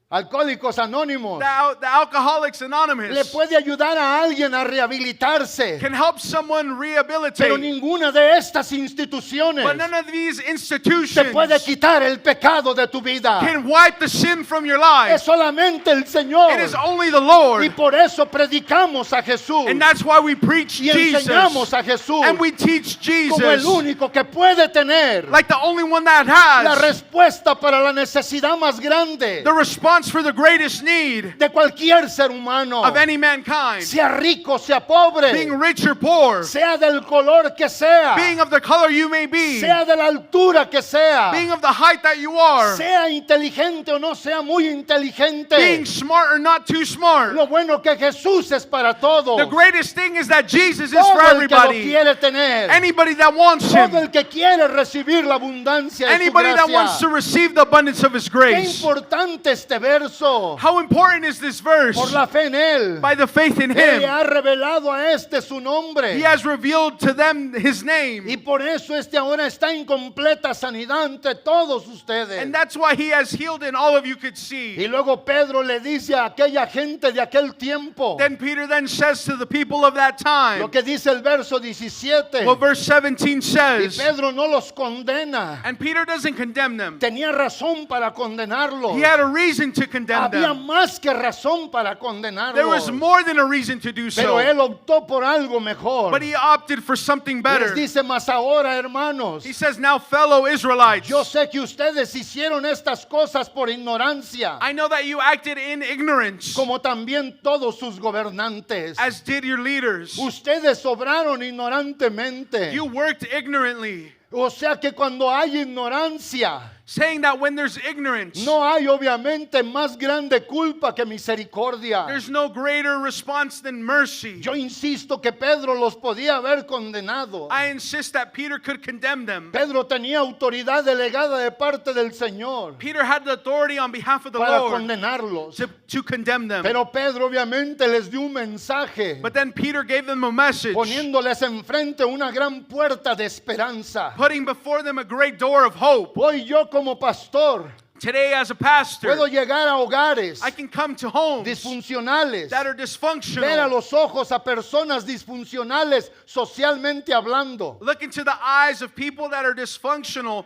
Alcohólicos Anónimos, the Alcoholics le Anonymous, puede ayudar a alguien a rehabilitarse, can help someone pero rehabilitate. ninguna de estas instituciones But none of these te institutions puede quitar el pecado de tu vida. can wipe the sin from your Es life. solamente el Señor. It is only the Y Lord. por eso predicamos a Jesús And that's why we preach y enseñamos Jesus. a Jesús And we teach como el Jesus único que puede tener like the only one that la has respuesta para la necesidad más grande the response for the greatest need de cualquier ser humano, of any mankind. sea rico, sea pobre, Being rich or poor, sea del color que sea, being of the color you may be, sea de la altura que sea, being of the height that you are, sea inteligente o no sea muy inteligente. being smart or not too smart. Lo bueno que Jesús es para todos. The greatest thing is that Jesus is Todo for el que lo everybody. quiere tener, Anybody that wants todo Him, el que quiere recibir la abundancia de su anybody that wants to gracia. receive the abundance of His Qué grace. importante este verso. How important is this verse? Por la fe en Él, By the faith in Él le Him, ha revelado a este su nombre. He has revealed to them His name. Y por eso este ahora está en completa sanidad ante todos ustedes. And that's why He has healed, and all of you could Y see. luego Pedro le dice a aquella gente de aquel tiempo, Then Peter then says to the people of that time, lo que dice el verso 17. what verse 17 Y says, Pedro no los condena. and Peter doesn't condemn them. Tenía razón para condenarlos. He had a reason to condemn Había them. más que razón para There was condenarlos. more than a reason to do Pero so. él optó por algo mejor. But he opted for something Les better. dice, mas ahora, hermanos, He says, now fellow Israelites, yo sé que ustedes hicieron estas cosas por ignorancia, I know that you acted in ignorance, como también todos sus gobernantes. as did your leaders. Ustedes obraron ignorantemente. You worked ignorantly. O sea que cuando hay ignorancia, Saying that when there's ignorance, no hay obviamente más grande culpa que misericordia. there's no greater response than mercy. Yo insisto que Pedro los podía haber condenado. I insist that Peter could condemn them. Pedro tenía autoridad delegada de parte del Señor Peter had the authority on behalf of the para Lord condenarlos. to condemn them. Pero Pedro obviamente les dio un mensaje, But then Peter gave them a message, poniéndoles enfrente una gran puerta de esperanza. putting before them a great door of hope. Hoy yo como pastor Today, as a pastor, puedo llegar a hogares I can come to homes disfuncionales, that are ver a dysfunctional, los ojos a personas disfuncionales socialmente hablando, look into the eyes of people that are dysfunctional,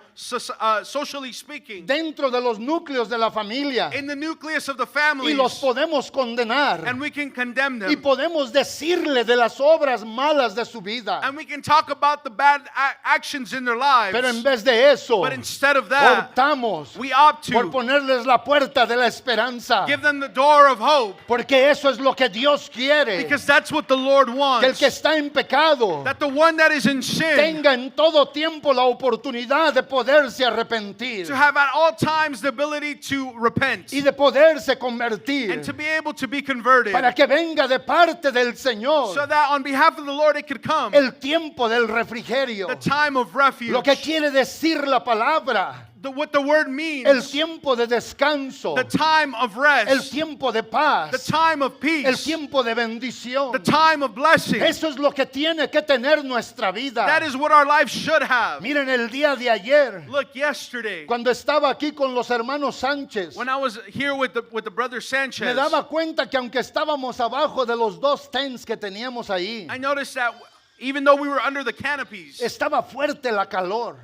socially speaking, dentro de los núcleos de la familia, in the nucleus of the y families, los podemos condenar and we can condemn y them. podemos decirle de las obras malas de su vida. And we can talk about the bad actions in their lives. Pero en vez de eso, But instead of that, optamos we opt por to ponerles la puerta de la esperanza, give them the door of hope, porque eso es lo que Dios quiere, because that's what the Lord que el wants. que está en pecado That the one that is in sin tenga en todo tiempo la oportunidad de poderse arrepentir to have at all times the ability to repent y de poderse and convertir, to be able to be converted, para que venga de parte del Señor so that on behalf of the Lord it could come el tiempo del refrigerio. the time of refuge, Lo que quiere decir la palabra, what the word el means, tiempo de descanso, the time of el rest, tiempo de the paz, time of el peace, tiempo de bendición. the time of blessing. Eso es lo que tiene que tener nuestra vida. That is what our life should have. Miren, el día de ayer, Look, yesterday, cuando estaba aquí con los hermanos Sánchez, when I was here with the brother me Sanchez, daba cuenta que aunque estábamos abajo de los dos tents que teníamos ahí, I noticed that even though we were under the canopies, estaba fuerte la calor.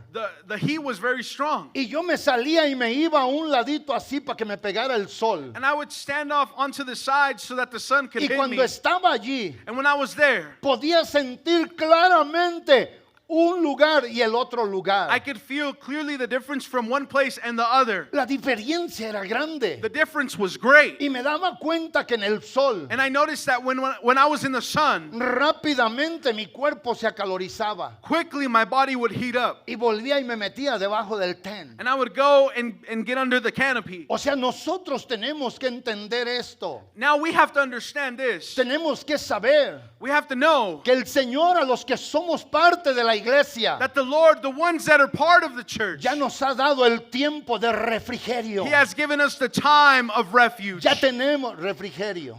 the heat was very strong. Y yo me salía y me iba a un ladito así para que me pegara el sol. And I would stand off onto the side so that the sun could Y hit cuando me. estaba allí, And when I was there, podía sentir claramente un lugar y el otro I lugar. could feel clearly the difference from one place and the other. La diferencia era grande. The difference was great. Y me daba cuenta que en el sol, And I noticed that when I was in the sun, rápidamente mi cuerpo se acalorizaba. quickly my body would heat up. Y volvía y me metía debajo del tent. And I would go and get under the canopy. O sea, nosotros tenemos que entender esto. Now we have to understand this. Tenemos que saber We have to know que el Señor, a los que somos parte de la iglesia, that the Lord, the ones that are part of the church, ya nos ha dado el tiempo de refrigerio. He has given us the time of refuge. Ya tenemos refrigerio.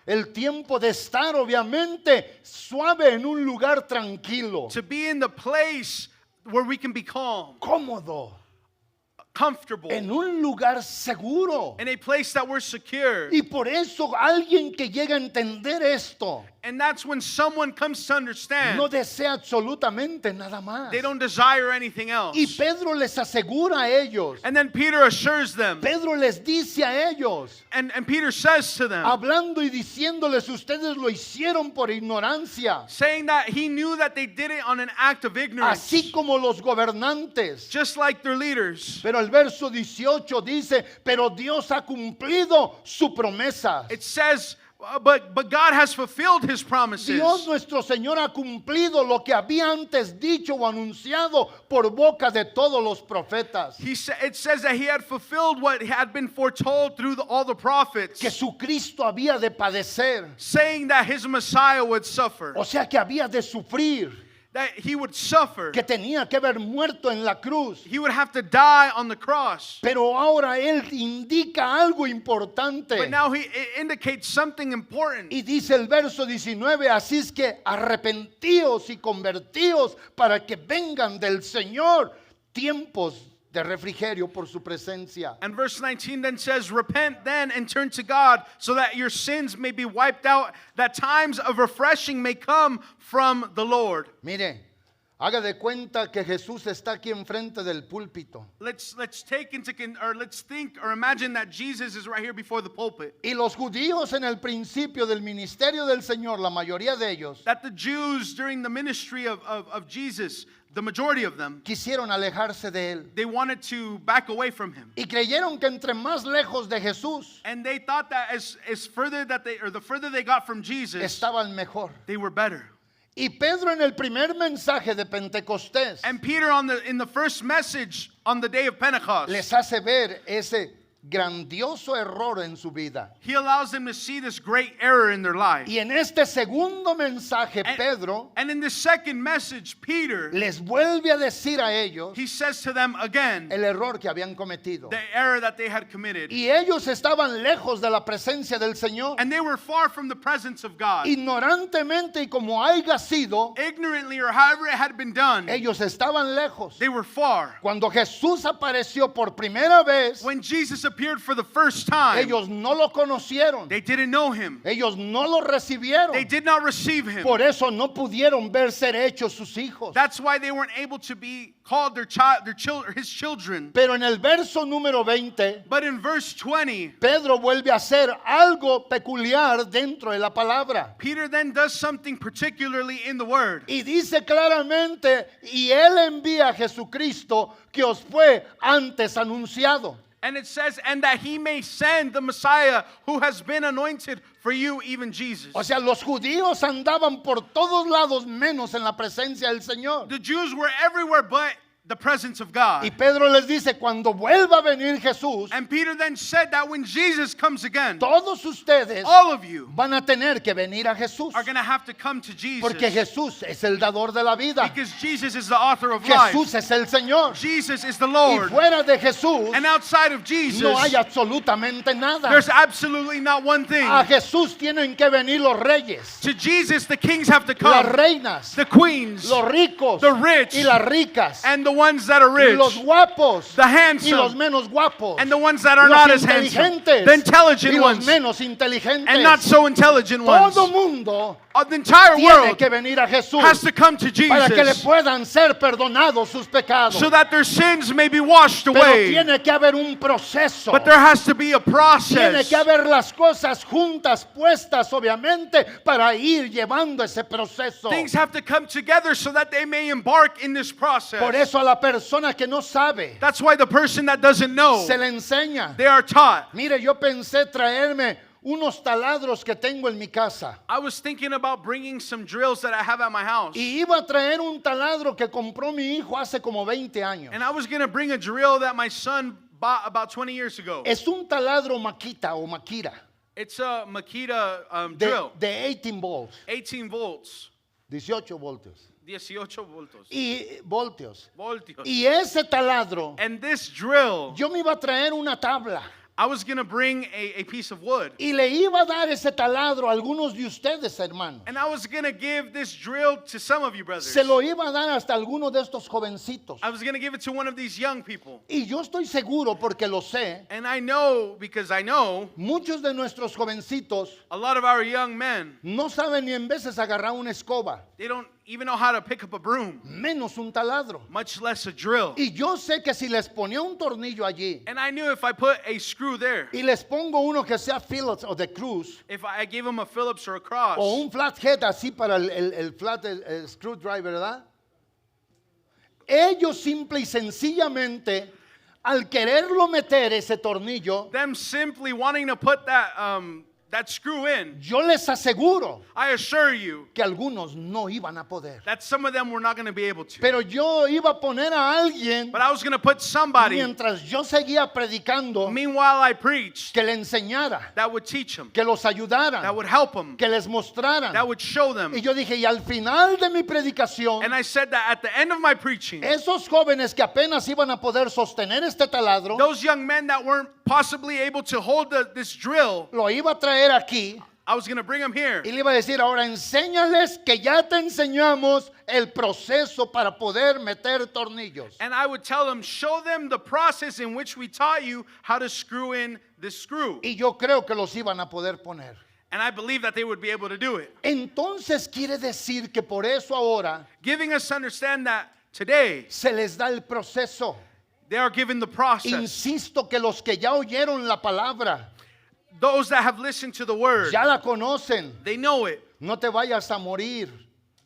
El tiempo de estar obviamente suave en un lugar tranquilo, To be in the place where we can be calm, cómodo, comfortable, en un lugar seguro. in a place that we're secure. Y por eso alguien que llega a entender esto And that's when someone comes to understand no desea absolutamente nada más. they don't desire anything else. Y Pedro les asegura a ellos, And then Peter assures them, Pedro les dice a ellos, and Peter says to them, hablando y diciéndoles, ustedes lo hicieron por ignorancia, saying that he knew that they did it on an act of ignorance, así como los gobernantes. just like their leaders. Pero el verso 18 dice, pero Dios ha cumplido su promesa. It says, but God has fulfilled his promises. Dios nuestro Señor ha cumplido lo que había antes dicho o anunciado por boca de todos los profetas. It says that he had fulfilled what had been foretold through all the prophets, Que su Cristo había de padecer. saying that his Messiah would suffer, O sea que había de sufrir. that he would suffer, Que tenía que haber muerto en la cruz. he would have to die on the cross. Pero ahora Él indica algo importante. But now it indicates something important. Y dice el verso 19, así es que arrepentíos y convertíos para que vengan del Señor tiempos de refrigerio por su presencia. And verse 19 then says, repent then and turn to God so that your sins may be wiped out, that times of refreshing may come from the Lord. Mire, Haga de cuenta que Jesús está aquí enfrente del púlpito. Let's think or imagine that Jesus is right here before the pulpit. Y los judíos en el principio del ministerio del Señor, la mayoría de ellos, That the Jews during the ministry of Jesus, the majority of them, quisieron alejarse de él. they wanted to back away from him. Y creyeron que entre más lejos de Jesús And they thought that as further that the further they got from Jesus, estaban mejor. they were better. Y Pedro en el primer mensaje de Pentecostés And Peter in the first message on the day of Pentecost, les hace ver ese grandioso error en su vida. he allows them to see this great error in their life. Y en este segundo mensaje, And- Pedro And in the second message, Peter, les vuelve a decir a ellos he says to them again el error que habían cometido. the error that they had committed. Y ellos estaban lejos de la presencia del Señor. And they were far from the presence of God. Ignorantemente y como haya sido, Ignorantly or however it had been done, ellos estaban lejos. they were far. Cuando Jesús apareció por primera vez, When Jesus appeared for the first time, ellos no lo conocieron. they didn't know him. Ellos no lo recibieron. They did not receive him. Por eso no pudieron ver ser hechos sus hijos. That's why they weren't able to be called his children. Pero en el verso número 20, But in verse 20, Pedro vuelve a hacer algo peculiar dentro de la palabra. Peter then does something particularly in the word. Y dice claramente, y él envía a Jesucristo que os fue antes anunciado. And it says, and that he may send the Messiah who has been anointed for you, even Jesus. O sea, los judíos andaban por todos lados menos en la presencia del Señor. The Jews were everywhere but the presence of God. Y Pedro les dice, cuando vuelva a venir Jesús, And Peter then said that when Jesus comes again, todos ustedes all of you van a tener que venir a Jesús. are going to have to come to Jesus. Porque Jesús es el dador de la vida. Because Jesus is the author of life. Jesús es el Señor. Jesus is the Y Lord. fuera de Jesús And outside of Jesus, no hay absolutamente nada. there's absolutely not one thing. A Jesús tienen que venir los reyes, To Jesus, the kings have to las come. reinas, The queens, los ricos the rich, y las ricas, and the ones that are rich, los guapos the y los handsome, menos guapos, and the ones that are los not as handsome, inteligentes the intelligent y los ones, menos inteligentes. and not so intelligent ones. Todo mundo The entire tiene world que venir a Jesús has to come to para que le Jesus puedan ser perdonados sus pecados. so that their sins may be washed Pero away. tiene que haber un proceso. But there has to be a Tiene process. que haber las cosas juntas, puestas, obviamente, para ir llevando ese proceso. Things have to come together so that they may embark in this process. Por eso a la persona que no sabe, That's why the person that doesn't know, se le enseña. they are taught. Mire, yo pensé traerme unos taladros que tengo en mi casa. I was thinking about bringing some drills that I have at my house. Y iba a traer un taladro que compró mi hijo hace como 20 años. And I was going to bring a drill that my son bought about 20 years ago. Es un taladro Makita o Makira It's a Makita de, drill, de 18 volts, 18 volts, 18 voltios. 18 voltos, Y voltios. voltios. Y ese taladro, And this drill, yo me iba a traer una tabla. I was going to bring a piece of wood. Y le iba a dar ese taladro a algunos de ustedes, hermanos. And I was going to give this drill to some of you brothers. Se lo iba a dar hasta algunos de estos jovencitos. I was going to give it to one of these young people. Y yo estoy seguro, porque lo sé, And I know, because I know, muchos de nuestros jovencitos a lot of our young men, no saben ni en veces agarrar una escoba, they don't even know how to pick up a broom, menos un taladro. much less a drill. Y yo sé que si les ponía un tornillo allí And I knew if I put a screw there, y les pongo uno que sea Phillips o de Cruz if I gave them a Phillips or a cross, o un flathead así para el flat el screwdriver, ¿verdad? Ellos simple y sencillamente, al quererlo meter ese tornillo, them simply wanting to put that screw in, yo les aseguro I assure you que algunos no iban a poder. that some of them were not going to be able to. Pero yo iba a poner a alguien, But I was going to put somebody, mientras yo seguía predicando, meanwhile I preached, que le enseñara, that would teach them, que los ayudara, that would help them, que les mostraran. that would show them. Y yo dije, y al final de mi predicación, And I said that at the end of my preaching, esos jóvenes que apenas iban a poder sostener este taladro, those young men that weren't possibly able to hold this drill, lo iba a traer aquí I was going to bring them here. y le iba a decir, ahora enséñales que ya te enseñamos el proceso para poder meter tornillos. And I would tell them, show them the process in which we taught you how to screw in this screw. Y yo creo que los iban a poder poner. And I believe that they would be able to do it. Entonces quiere decir que por eso ahora Giving us to understand that today se les da el proceso. they are given the process. Insisto que los que ya oyeron la palabra, Those that have listened to the word, ya la conocen. they know it. No te vayas a morir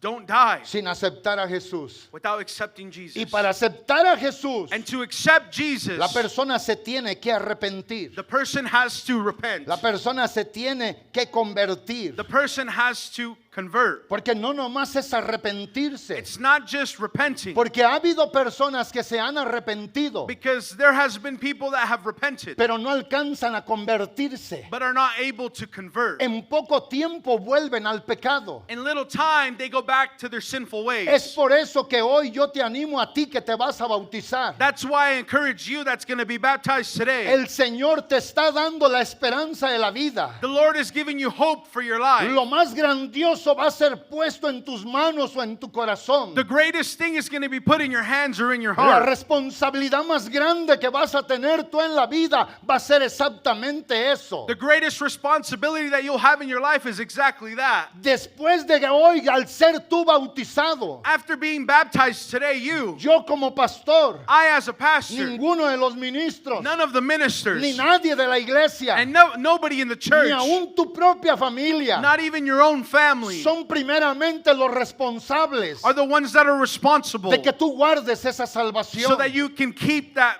Don't die sin aceptar a Jesús. without accepting Jesus. Y para aceptar a Jesús, And to accept Jesus, la persona se tiene que arrepentir. the person has to repent. La persona se tiene que convertir. The person has to convert. Porque no nomás es arrepentirse. It's not just repenting. Porque ha habido personas que se han arrepentido, Because there has been people that have repented, pero no alcanzan a convertirse. but are not able to convert. En poco tiempo vuelven al pecado. In little time, they go back to their sinful Es ways. por eso que hoy yo te animo a ti que te vas a bautizar. That's why I encourage you that's going to be baptized today. El Señor te está dando la esperanza de la vida. The Lord is giving you hope for your life. Lo más grandioso va a ser puesto en tus manos o en tu corazón. The greatest thing is going to be put in your hands or in your La heart. responsabilidad más grande que vas a tener tú en la vida va a ser exactamente eso. The greatest responsibility that you'll have in your life is exactly that. Después de que hoy, al ser tú bautizado, After being baptized today, you, yo como pastor, I as a pastor, ninguno de los ministros, none of the ministers, ni nadie de la iglesia, and nobody in the ni church, aún tu propia familia, not even your own family, son primeramente los responsables are the ones that are responsible de que tú guardes esa salvación. so that you can keep that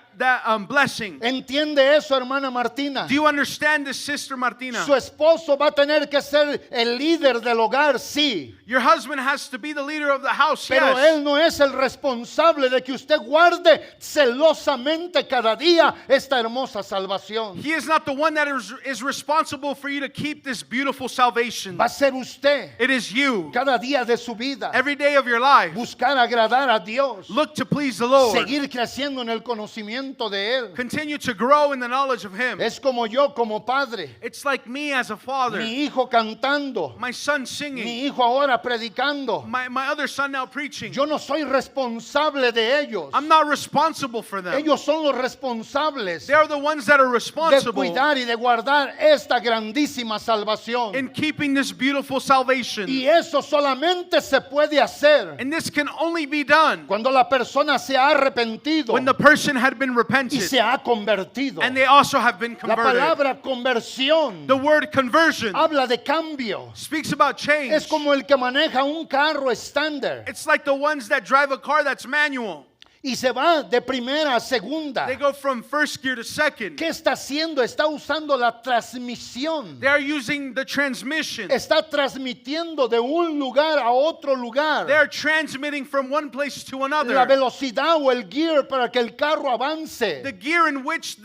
blessing. ¿Entiende eso, hermana Martina? Do you understand this, Sister Martina? Su esposo va a tener que ser el líder del hogar, sí. Your husband has to be the leader of the house, Pero yes. él no es el responsable de que usted guarde celosamente cada día esta hermosa salvación. He is not the one that is responsible for you to keep this beautiful salvation. Va a ser usted It is you. cada día de su vida. Every day of your life, Buscar agradar a Dios. look to please the Lord. Seguir creciendo en el conocimiento de Él. Continue to grow in the knowledge of Him. Es como yo como padre. It's like me as a father, Mi hijo cantando. my son singing, Mi hijo ahora predicando. my other son now preaching. Yo no soy responsable de ellos. I'm not responsible for them. Ellos son los responsables They are the ones that are de responsible cuidar y de guardar esta grandísima salvación. in keeping this beautiful salvation. Y eso solamente se puede hacer And this can only be done cuando la persona se ha arrepentido when the person had been y repented se ha convertido. and they also have been La converted. palabra conversión The word conversion habla de cambio. speaks about change. Es como el que maneja un carro estándar It's like the ones that drive a car that's manual. y se va de primera a segunda. They go from first gear to second. ¿Qué está haciendo? Está usando la transmisión. They are using the transmission. Está transmitiendo de un lugar a otro lugar. They are transmitting from one place to La another. velocidad o el gear para que el carro avance. The gear in which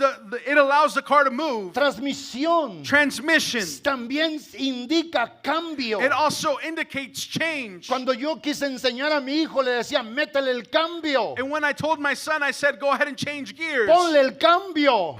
it allows the car to move. Transmisión Transmission. también indica cambio. It also indicates change. Cuando yo quise enseñar a mi hijo, le decía, métele el cambio. And when I told my son, I said, go ahead and change gears. Ponle el cambio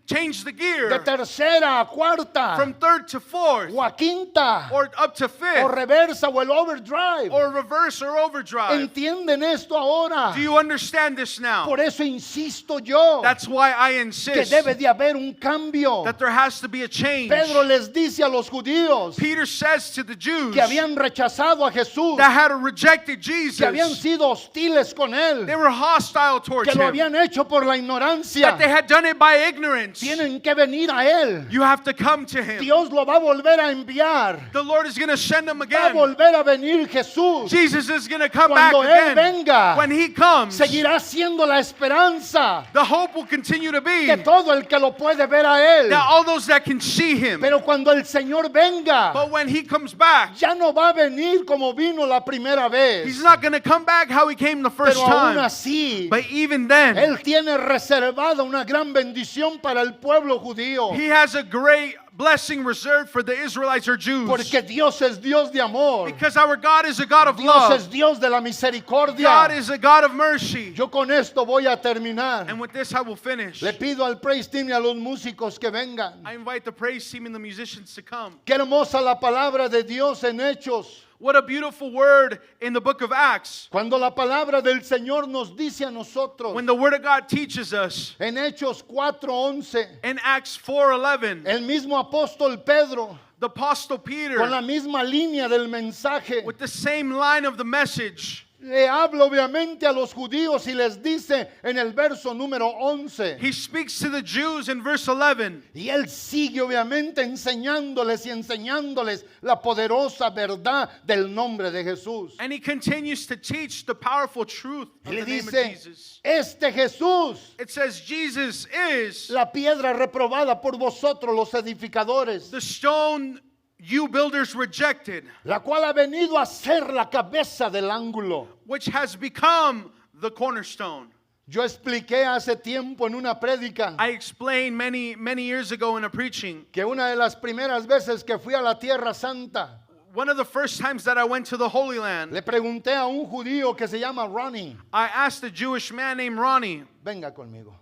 Change the de gear tercera a cuarta from third to fourth o a quinta or up to o fifth reversa o el overdrive. or reverse or overdrive. ¿Entienden esto ahora? Do you understand this now? Por eso insisto yo That's why I que insist debe de haber un cambio. that there has to be a change. Pedro les dice a los judíos Peter says to the Jews que habían rechazado a Jesús, that had rejected que habían Jesus, sido hostiles con él, they were hostile towards que lo him, habían hecho por la ignorancia. that they had done it by ignorance. Tienen que venir a él. You have to come to him. Dios lo va a volver a enviar. The Lord is going to send him Va a again. volver a venir Jesús. Jesus is going to come back Cuando Él again. venga, When he comes, seguirá siendo la esperanza the hope will continue to be de todo el que lo puede ver a Él. that all those that can see him. Pero cuando el Señor venga, But when he comes back, ya no va a venir como vino la primera vez. he's not going to come back how he came the first Pero aún time. así, But even then, Él tiene reservada una gran bendición para el pueblo judío. he has a great blessing reserved for the Israelites or Jews. Porque Dios es Dios de amor. Because our God is a God of Dios es love. Dios de la misericordia. God is a God of mercy. Yo con esto voy a terminar. And with this I will finish. Le pido al praise team y a los músicos que vengan. I invite the praise team and the musicians to come. Qué hermosa la palabra de Dios en Hechos. What a beautiful word in the book of Acts. Cuando la palabra del Señor nos dice a nosotros When the word of God teaches us en Hechos 4:11, in Acts 4:11, el mismo apóstol Pedro, the apostle con Peter, la misma línea del mensaje, with the same line of the message, le habla obviamente a los judíos y les dice en el verso número 11. he speaks to the Jews in verse 11. Y él sigue obviamente enseñándoles y enseñándoles la poderosa verdad del nombre de Jesús. And he continues to teach the powerful truth Y of le the name of dice, Jesus. este Jesús, It says Jesus is la piedra reprobada por vosotros los edificadores, the stone you builders rejected, la cual ha venido a ser la cabeza del ángulo. which has become the cornerstone. Yo expliqué hace tiempo en una prédica I explained many years ago in a preaching, que una de las primeras veces que fui a la Tierra Santa, one of the first times that I went to the Holy Land, le pregunté a un judío que se llama Ronnie, I asked a Jewish man named Ronnie. venga conmigo.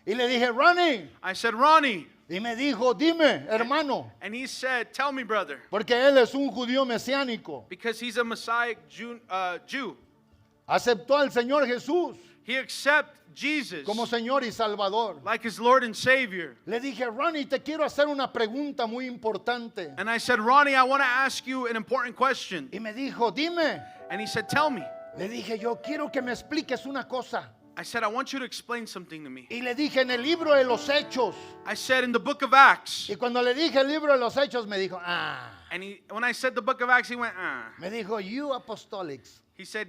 Y le dije, Ronnie, I said, Ronnie. y me dijo, dime, hermano, And he said, tell me, brother, porque él es un judío mesiánico. because he's a Messiah Jew. Aceptó al Señor Jesús He accepted Jesus como Señor y Salvador. like his Lord and Savior. Le dije, Ronnie, te quiero hacer una pregunta muy importante. And I said, Ronnie, I want to ask you an important question. Y me dijo, dime. And he said, tell me. Le dije, yo quiero que me expliques una cosa. I said, I want you to explain something to me. Y le dije, en el libro de los Hechos. I said, in the book of Acts. Y cuando le dije el libro de los Hechos, me dijo, And when I said the book of Acts, he went, Me dijo, you apostolics. He said,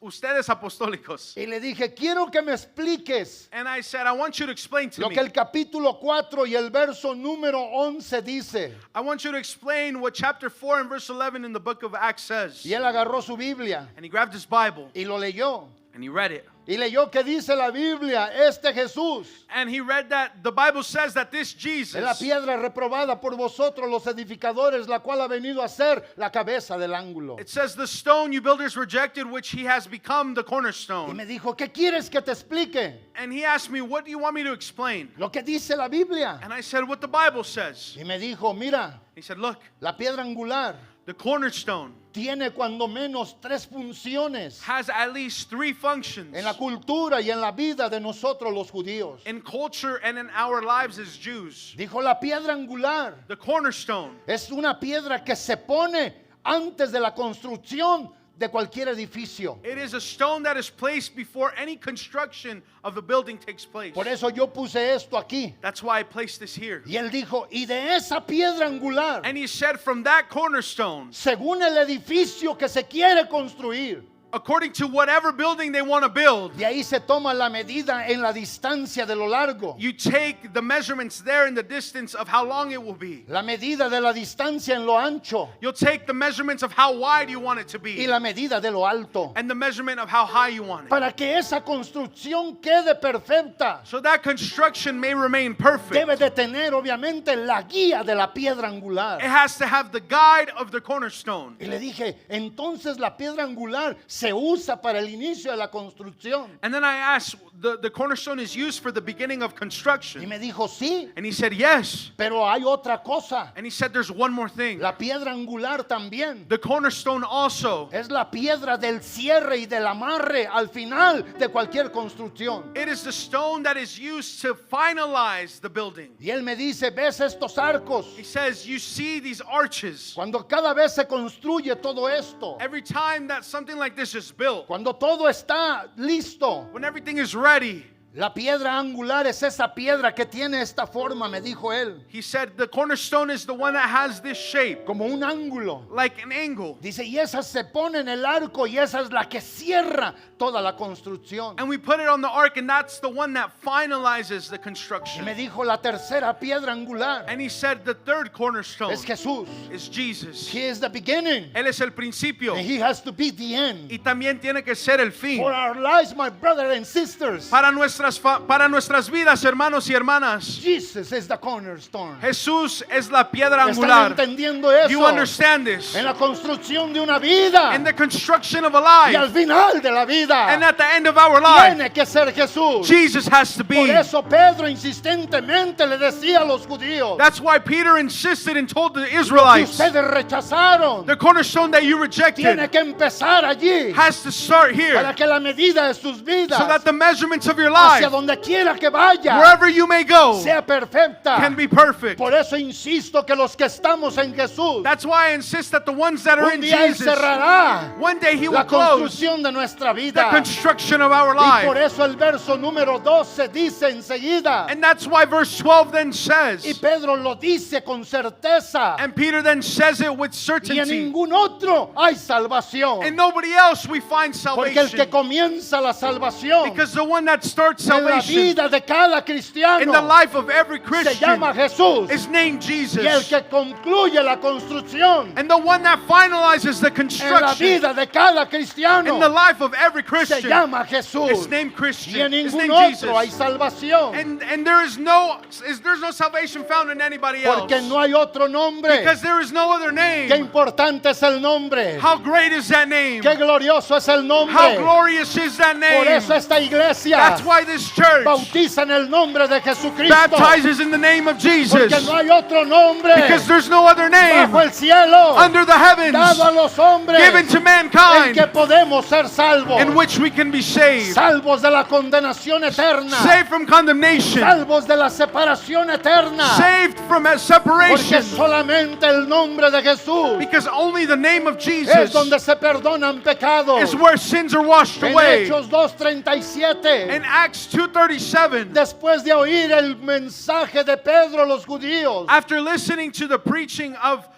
ustedes apostólicos. Y le dije, quiero que me expliques And I said, I want you to explain to lo me. que el capítulo 4 y el verso número 11 dice. I want you to explain what chapter 4 and verse 11 in the book of Acts says. Y él agarró su Biblia And he grabbed his Bible y lo leyó. and he read it. Y leyó que dice la Biblia, este Jesús And he read that the Bible says that this Jesus es la piedra reprobada por vosotros los edificadores, la cual ha venido a ser la cabeza del ángulo. it says the stone you builders rejected, which he has become the Y cornerstone. me dijo, ¿qué quieres que te explique? And he asked me, what do you want me to explain? Lo que dice la Biblia. And I said, what the Bible says. Y me dijo, mira, He said, look, la piedra angular the cornerstone tiene cuando menos 3 funciones has at least 3 functions en la cultura y en la vida de nosotros los judíos. in culture and in our lives as Jews. Dijo, la piedra angular The cornerstone es una piedra que se pone antes de la construcción de cualquier edificio. it is a stone that is placed before any construction of a building takes place. Por eso yo puse esto aquí. That's why I placed this here. Y él dijo, y de esa piedra angular, And he said, from that cornerstone, según el edificio que se quiere construir, according to whatever building they want to build, de ahí se toma la medida en la distancia de lo largo, you take the measurements there in the distance of how long it will be. la medida de la distancia en lo ancho You'll take the measurements of how wide you want it to y be la medida de lo alto, and the measurement of how high you want it. para que esa construcción quede perfecta. So that construction may remain perfect. Debe de tener obviamente la guía de la piedra angular. It has to have the guide of the cornerstone. Y le dije, entonces la piedra angular se usa para el inicio de la construcción. And then I asked, the cornerstone is used for the beginning of Y construction. me dijo, sí, And he said, yes. pero hay otra cosa. And he said, there's one more thing. La piedra angular también The cornerstone also, es la piedra del cierre y del amarre al final de cualquier construcción. it is the stone that is used to finalize the building. Y él me dice, ¿ves estos arcos? He says, you see these arches. Cuando cada vez se construye todo esto, Every time that something like this is built, cuando todo está listo, when everything is ready, la piedra angular es esa piedra que tiene esta forma, me dijo él, he said the cornerstone is the one that has this shape, como un ángulo. like an angle. Dice, y esa se pone en el arco y esa es la que cierra toda la construcción. And we put it on the ark, and that's the one that finalizes the Y construction. me dijo, la tercera piedra angular And he said the third cornerstone es Jesús. is Jesus. He is the beginning Él es el principio and he has to be the end. y también tiene que ser el fin. For our lives, my brothers and sisters, Para nuestras para nuestras vidas, hermanos y hermanas. Jesus is the cornerstone. Jesús es la piedra ¿Están angular. entendiendo Do you eso? understand this? En la construcción de una vida In the construction of a y al life, final de la vida and at the end of our life, tiene que ser Jesús. Jesus has to Por be. eso Pedro insistentemente le decía a los judíos: That's why Peter insisted and told the lo que Israelites, ustedes rechazaron the cornerstone that you rejected tiene que empezar allí, has to start here, para que la medida de sus vidas so that the measurements of your hacia life, donde quiera que vaya wherever you may go, sea perfecta. can be perfect. Por eso insisto que los que estamos en Jesús, That's why I insist that the ones that are un in día Él Jesus, cerrará one day He will la close construcción de nuestra the vida. construction of our Y por life. eso el verso número 12 dice enseguida, And that's why verse 12 then y says, Pedro lo dice con certeza, and Peter then says it with y en certainty, ningún otro hay salvación. in nobody else we find Porque el que salvation. comienza la salvación Because the one that starts en la salvation vida de cada in the cristiano life of every se Christian llama Jesús. is named Y el Jesus. que concluye la construcción And the one that finalizes the en la construction vida de cada cristiano in the life of every se Christian llama Jesús. is named Y Christian. en Is ningún named otro hay Jesus. salvación. And there's no salvation found in anybody else. Porque no hay otro nombre. Because there is no other Qué name. importante es el nombre. How great is that name? Qué glorioso es el How nombre. glorious is that Por name? eso esta iglesia That's why this church bautiza en el nombre de Jesucristo. baptizes in the name of Jesus. Porque no hay otro nombre Because there's no other name bajo el cielo under the heavens dado a los hombres given to en mankind que podemos ser salvos. in which we can be saved. Salvos de la condenación eterna. Saved from condemnation. Salvos de la separación eterna. Saved from Porque separation. solamente el nombre de Jesús Because only the name of es Jesus donde se perdonan pecados. is where sins are washed En away. Hechos 2:37, In Acts 2:37, después de oír el mensaje de Pedro a los judíos, after listening to the preaching of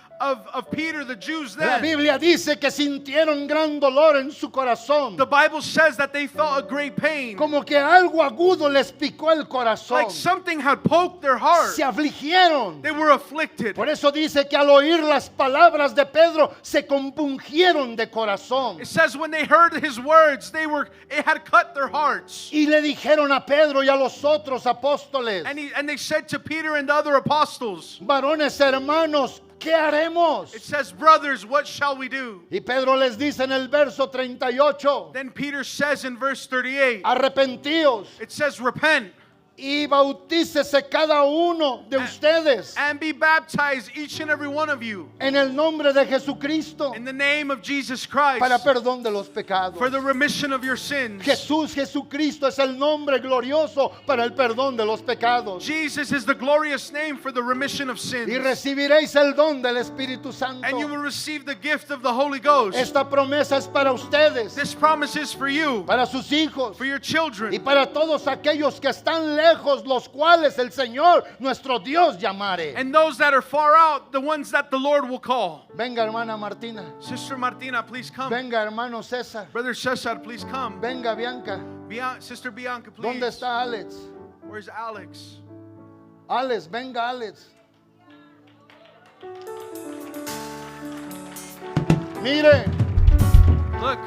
Peter, the Jews la then, Biblia dice que sintieron gran dolor en su corazón, the Bible says that they felt a great pain. como que algo agudo les picó el corazón. Like something had poked their heart. Se afligieron. They were afflicted. Por eso dice que al oír las palabras de Pedro se compungieron de corazón. It says when they heard his words, it had cut their hearts. Y le dijeron a Pedro y a los otros apóstoles: And they said to Peter and the other apostles, varones hermanos, ¿qué haremos? it says, brothers, what shall we do? Y Pedro les dice en el verso 38, Then Peter says in verse 38, arrepentíos it says, repent y bautícese cada uno de ustedes and be baptized, each and every one of you, en el nombre de Jesucristo in the name of Jesus Christ, para perdón de los pecados. for the remission of your sins. Jesucristo es el nombre glorioso para el perdón de los pecados. Jesus is the glorious name for the remission of sins. Y recibiréis el don del Espíritu Santo. And you will receive the gift of the Holy Ghost. Esta promesa es para ustedes, This promise is for you, para sus hijos for your y children, para todos aquellos que están lejos, los cuales el Señor nuestro Dios llamare. and those that are far out, the ones that the Lord will call. Venga, hermana Martina. Sister Martina, please come. Venga, hermano César. Brother Cesar, please come. Venga, Bianca. Sister Bianca, please. ¿Dónde está Alex? Where's Alex? Alex, venga, Alex. Mire, Look,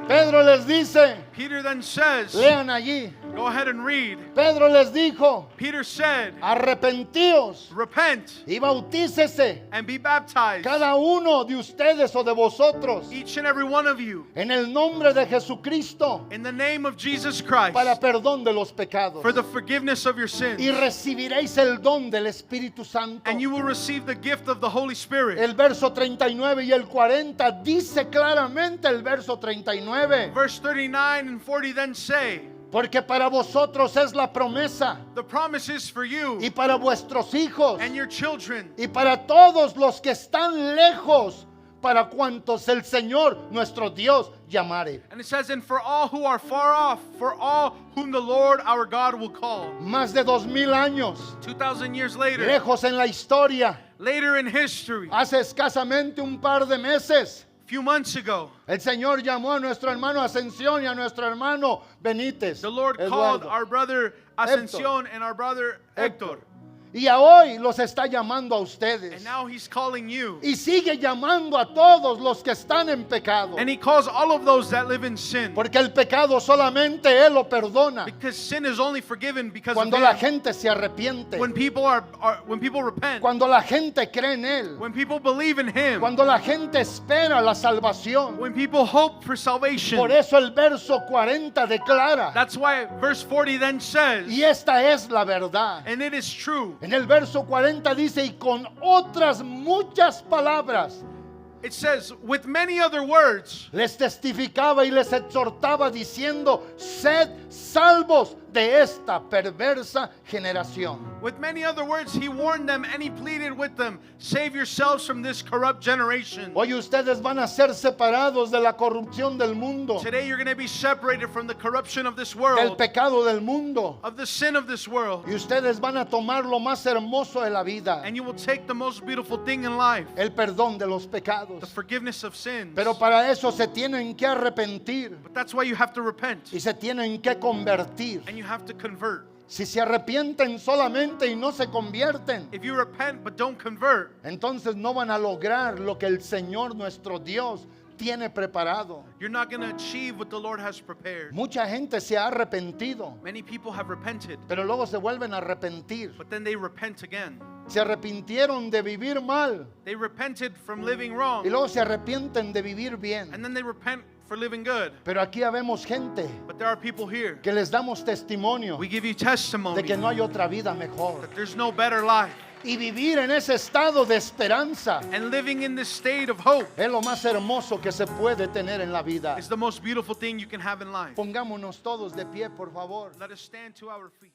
Pedro les dice, Peter then says, lean allí. go ahead and read. Pedro les dijo, Peter said, arrepentíos repent y bautícese and be baptized, cada uno de ustedes o de vosotros each and every one of you, en el nombre de Jesucristo in the name of Jesus Christ, para perdón de los pecados. for the forgiveness of your sins. Y recibiréis el don del Espíritu Santo. And you will receive the gift of the Holy Spirit. El verso 39 y el 40 dice claramente el verso 39. Verse 39 and 40 then say, Porque para vosotros es la promesa the promise is for you y para vuestros hijos and your children y para todos los que están lejos, para cuantos el Señor nuestro Dios llamare. And it says, and for all who are far off, for all whom the Lord our God will call. Más de 2000 años 2,000 years later, lejos en la historia, later in history, hace escasamente un par de meses, a few months ago, el Señor llamó a nuestro hermano Ascensión y a nuestro hermano Benítez. the Lord Eduardo. called our brother Ascension and our brother Hector. Y a hoy los está llamando a ustedes. And now he's calling you. Y sigue llamando a todos los que están en pecado. And he calls all of those that live in sin. Porque el pecado solamente Él lo perdona Because sin is only forgiven because cuando of la him. gente se arrepiente, When people when people repent, cuando la gente cree en Él, when people believe in him, cuando la gente espera la salvación. when people hope for salvation. Por eso el verso 40 declara, That's why verse 40 then says, y esta es la verdad. and it is true. En el verso 40 dice, y con otras muchas palabras It says, with many other words, les testificaba y les exhortaba diciendo, sed salvos de esta perversa generación. with many other words, he warned them and he pleaded with them, save yourselves from this corrupt generation. Hoy ustedes van a ser separados de la corrupción del mundo, Today you're going to be separated from the corruption of this del world, pecado del mundo. of the sin of this world, Y ustedes van a tomar lo más hermoso de la vida, and you will take the most beautiful thing in life, el perdón de los the pecados. forgiveness of sins. Pero para eso se tienen que arrepentir But that's why you have to repent, y se tienen que convertir. and you have to convert. Si se arrepienten solamente y no se convierten, If you repent but don't convert, entonces no van a lograr lo que el Señor nuestro Dios tiene preparado. you're not going to achieve what the Lord has prepared. Mucha gente se ha arrepentido, Many people have repented, pero luego se vuelven a arrepentir. but then they repent again. Se arrepintieron de vivir mal They repented from living y wrong, luego se arrepienten de vivir bien. and then they repent for living good. Pero aquí habemos gente But there are people here. que les damos testimonio We give you de testimony que no hay otra vida mejor. that there's no better life. Y vivir en ese estado de esperanza And living in this state of hope es lo más hermoso que se puede tener en la vida. is the most beautiful thing you can have in life. Pongámonos todos de pie, por favor. Let us stand to our feet.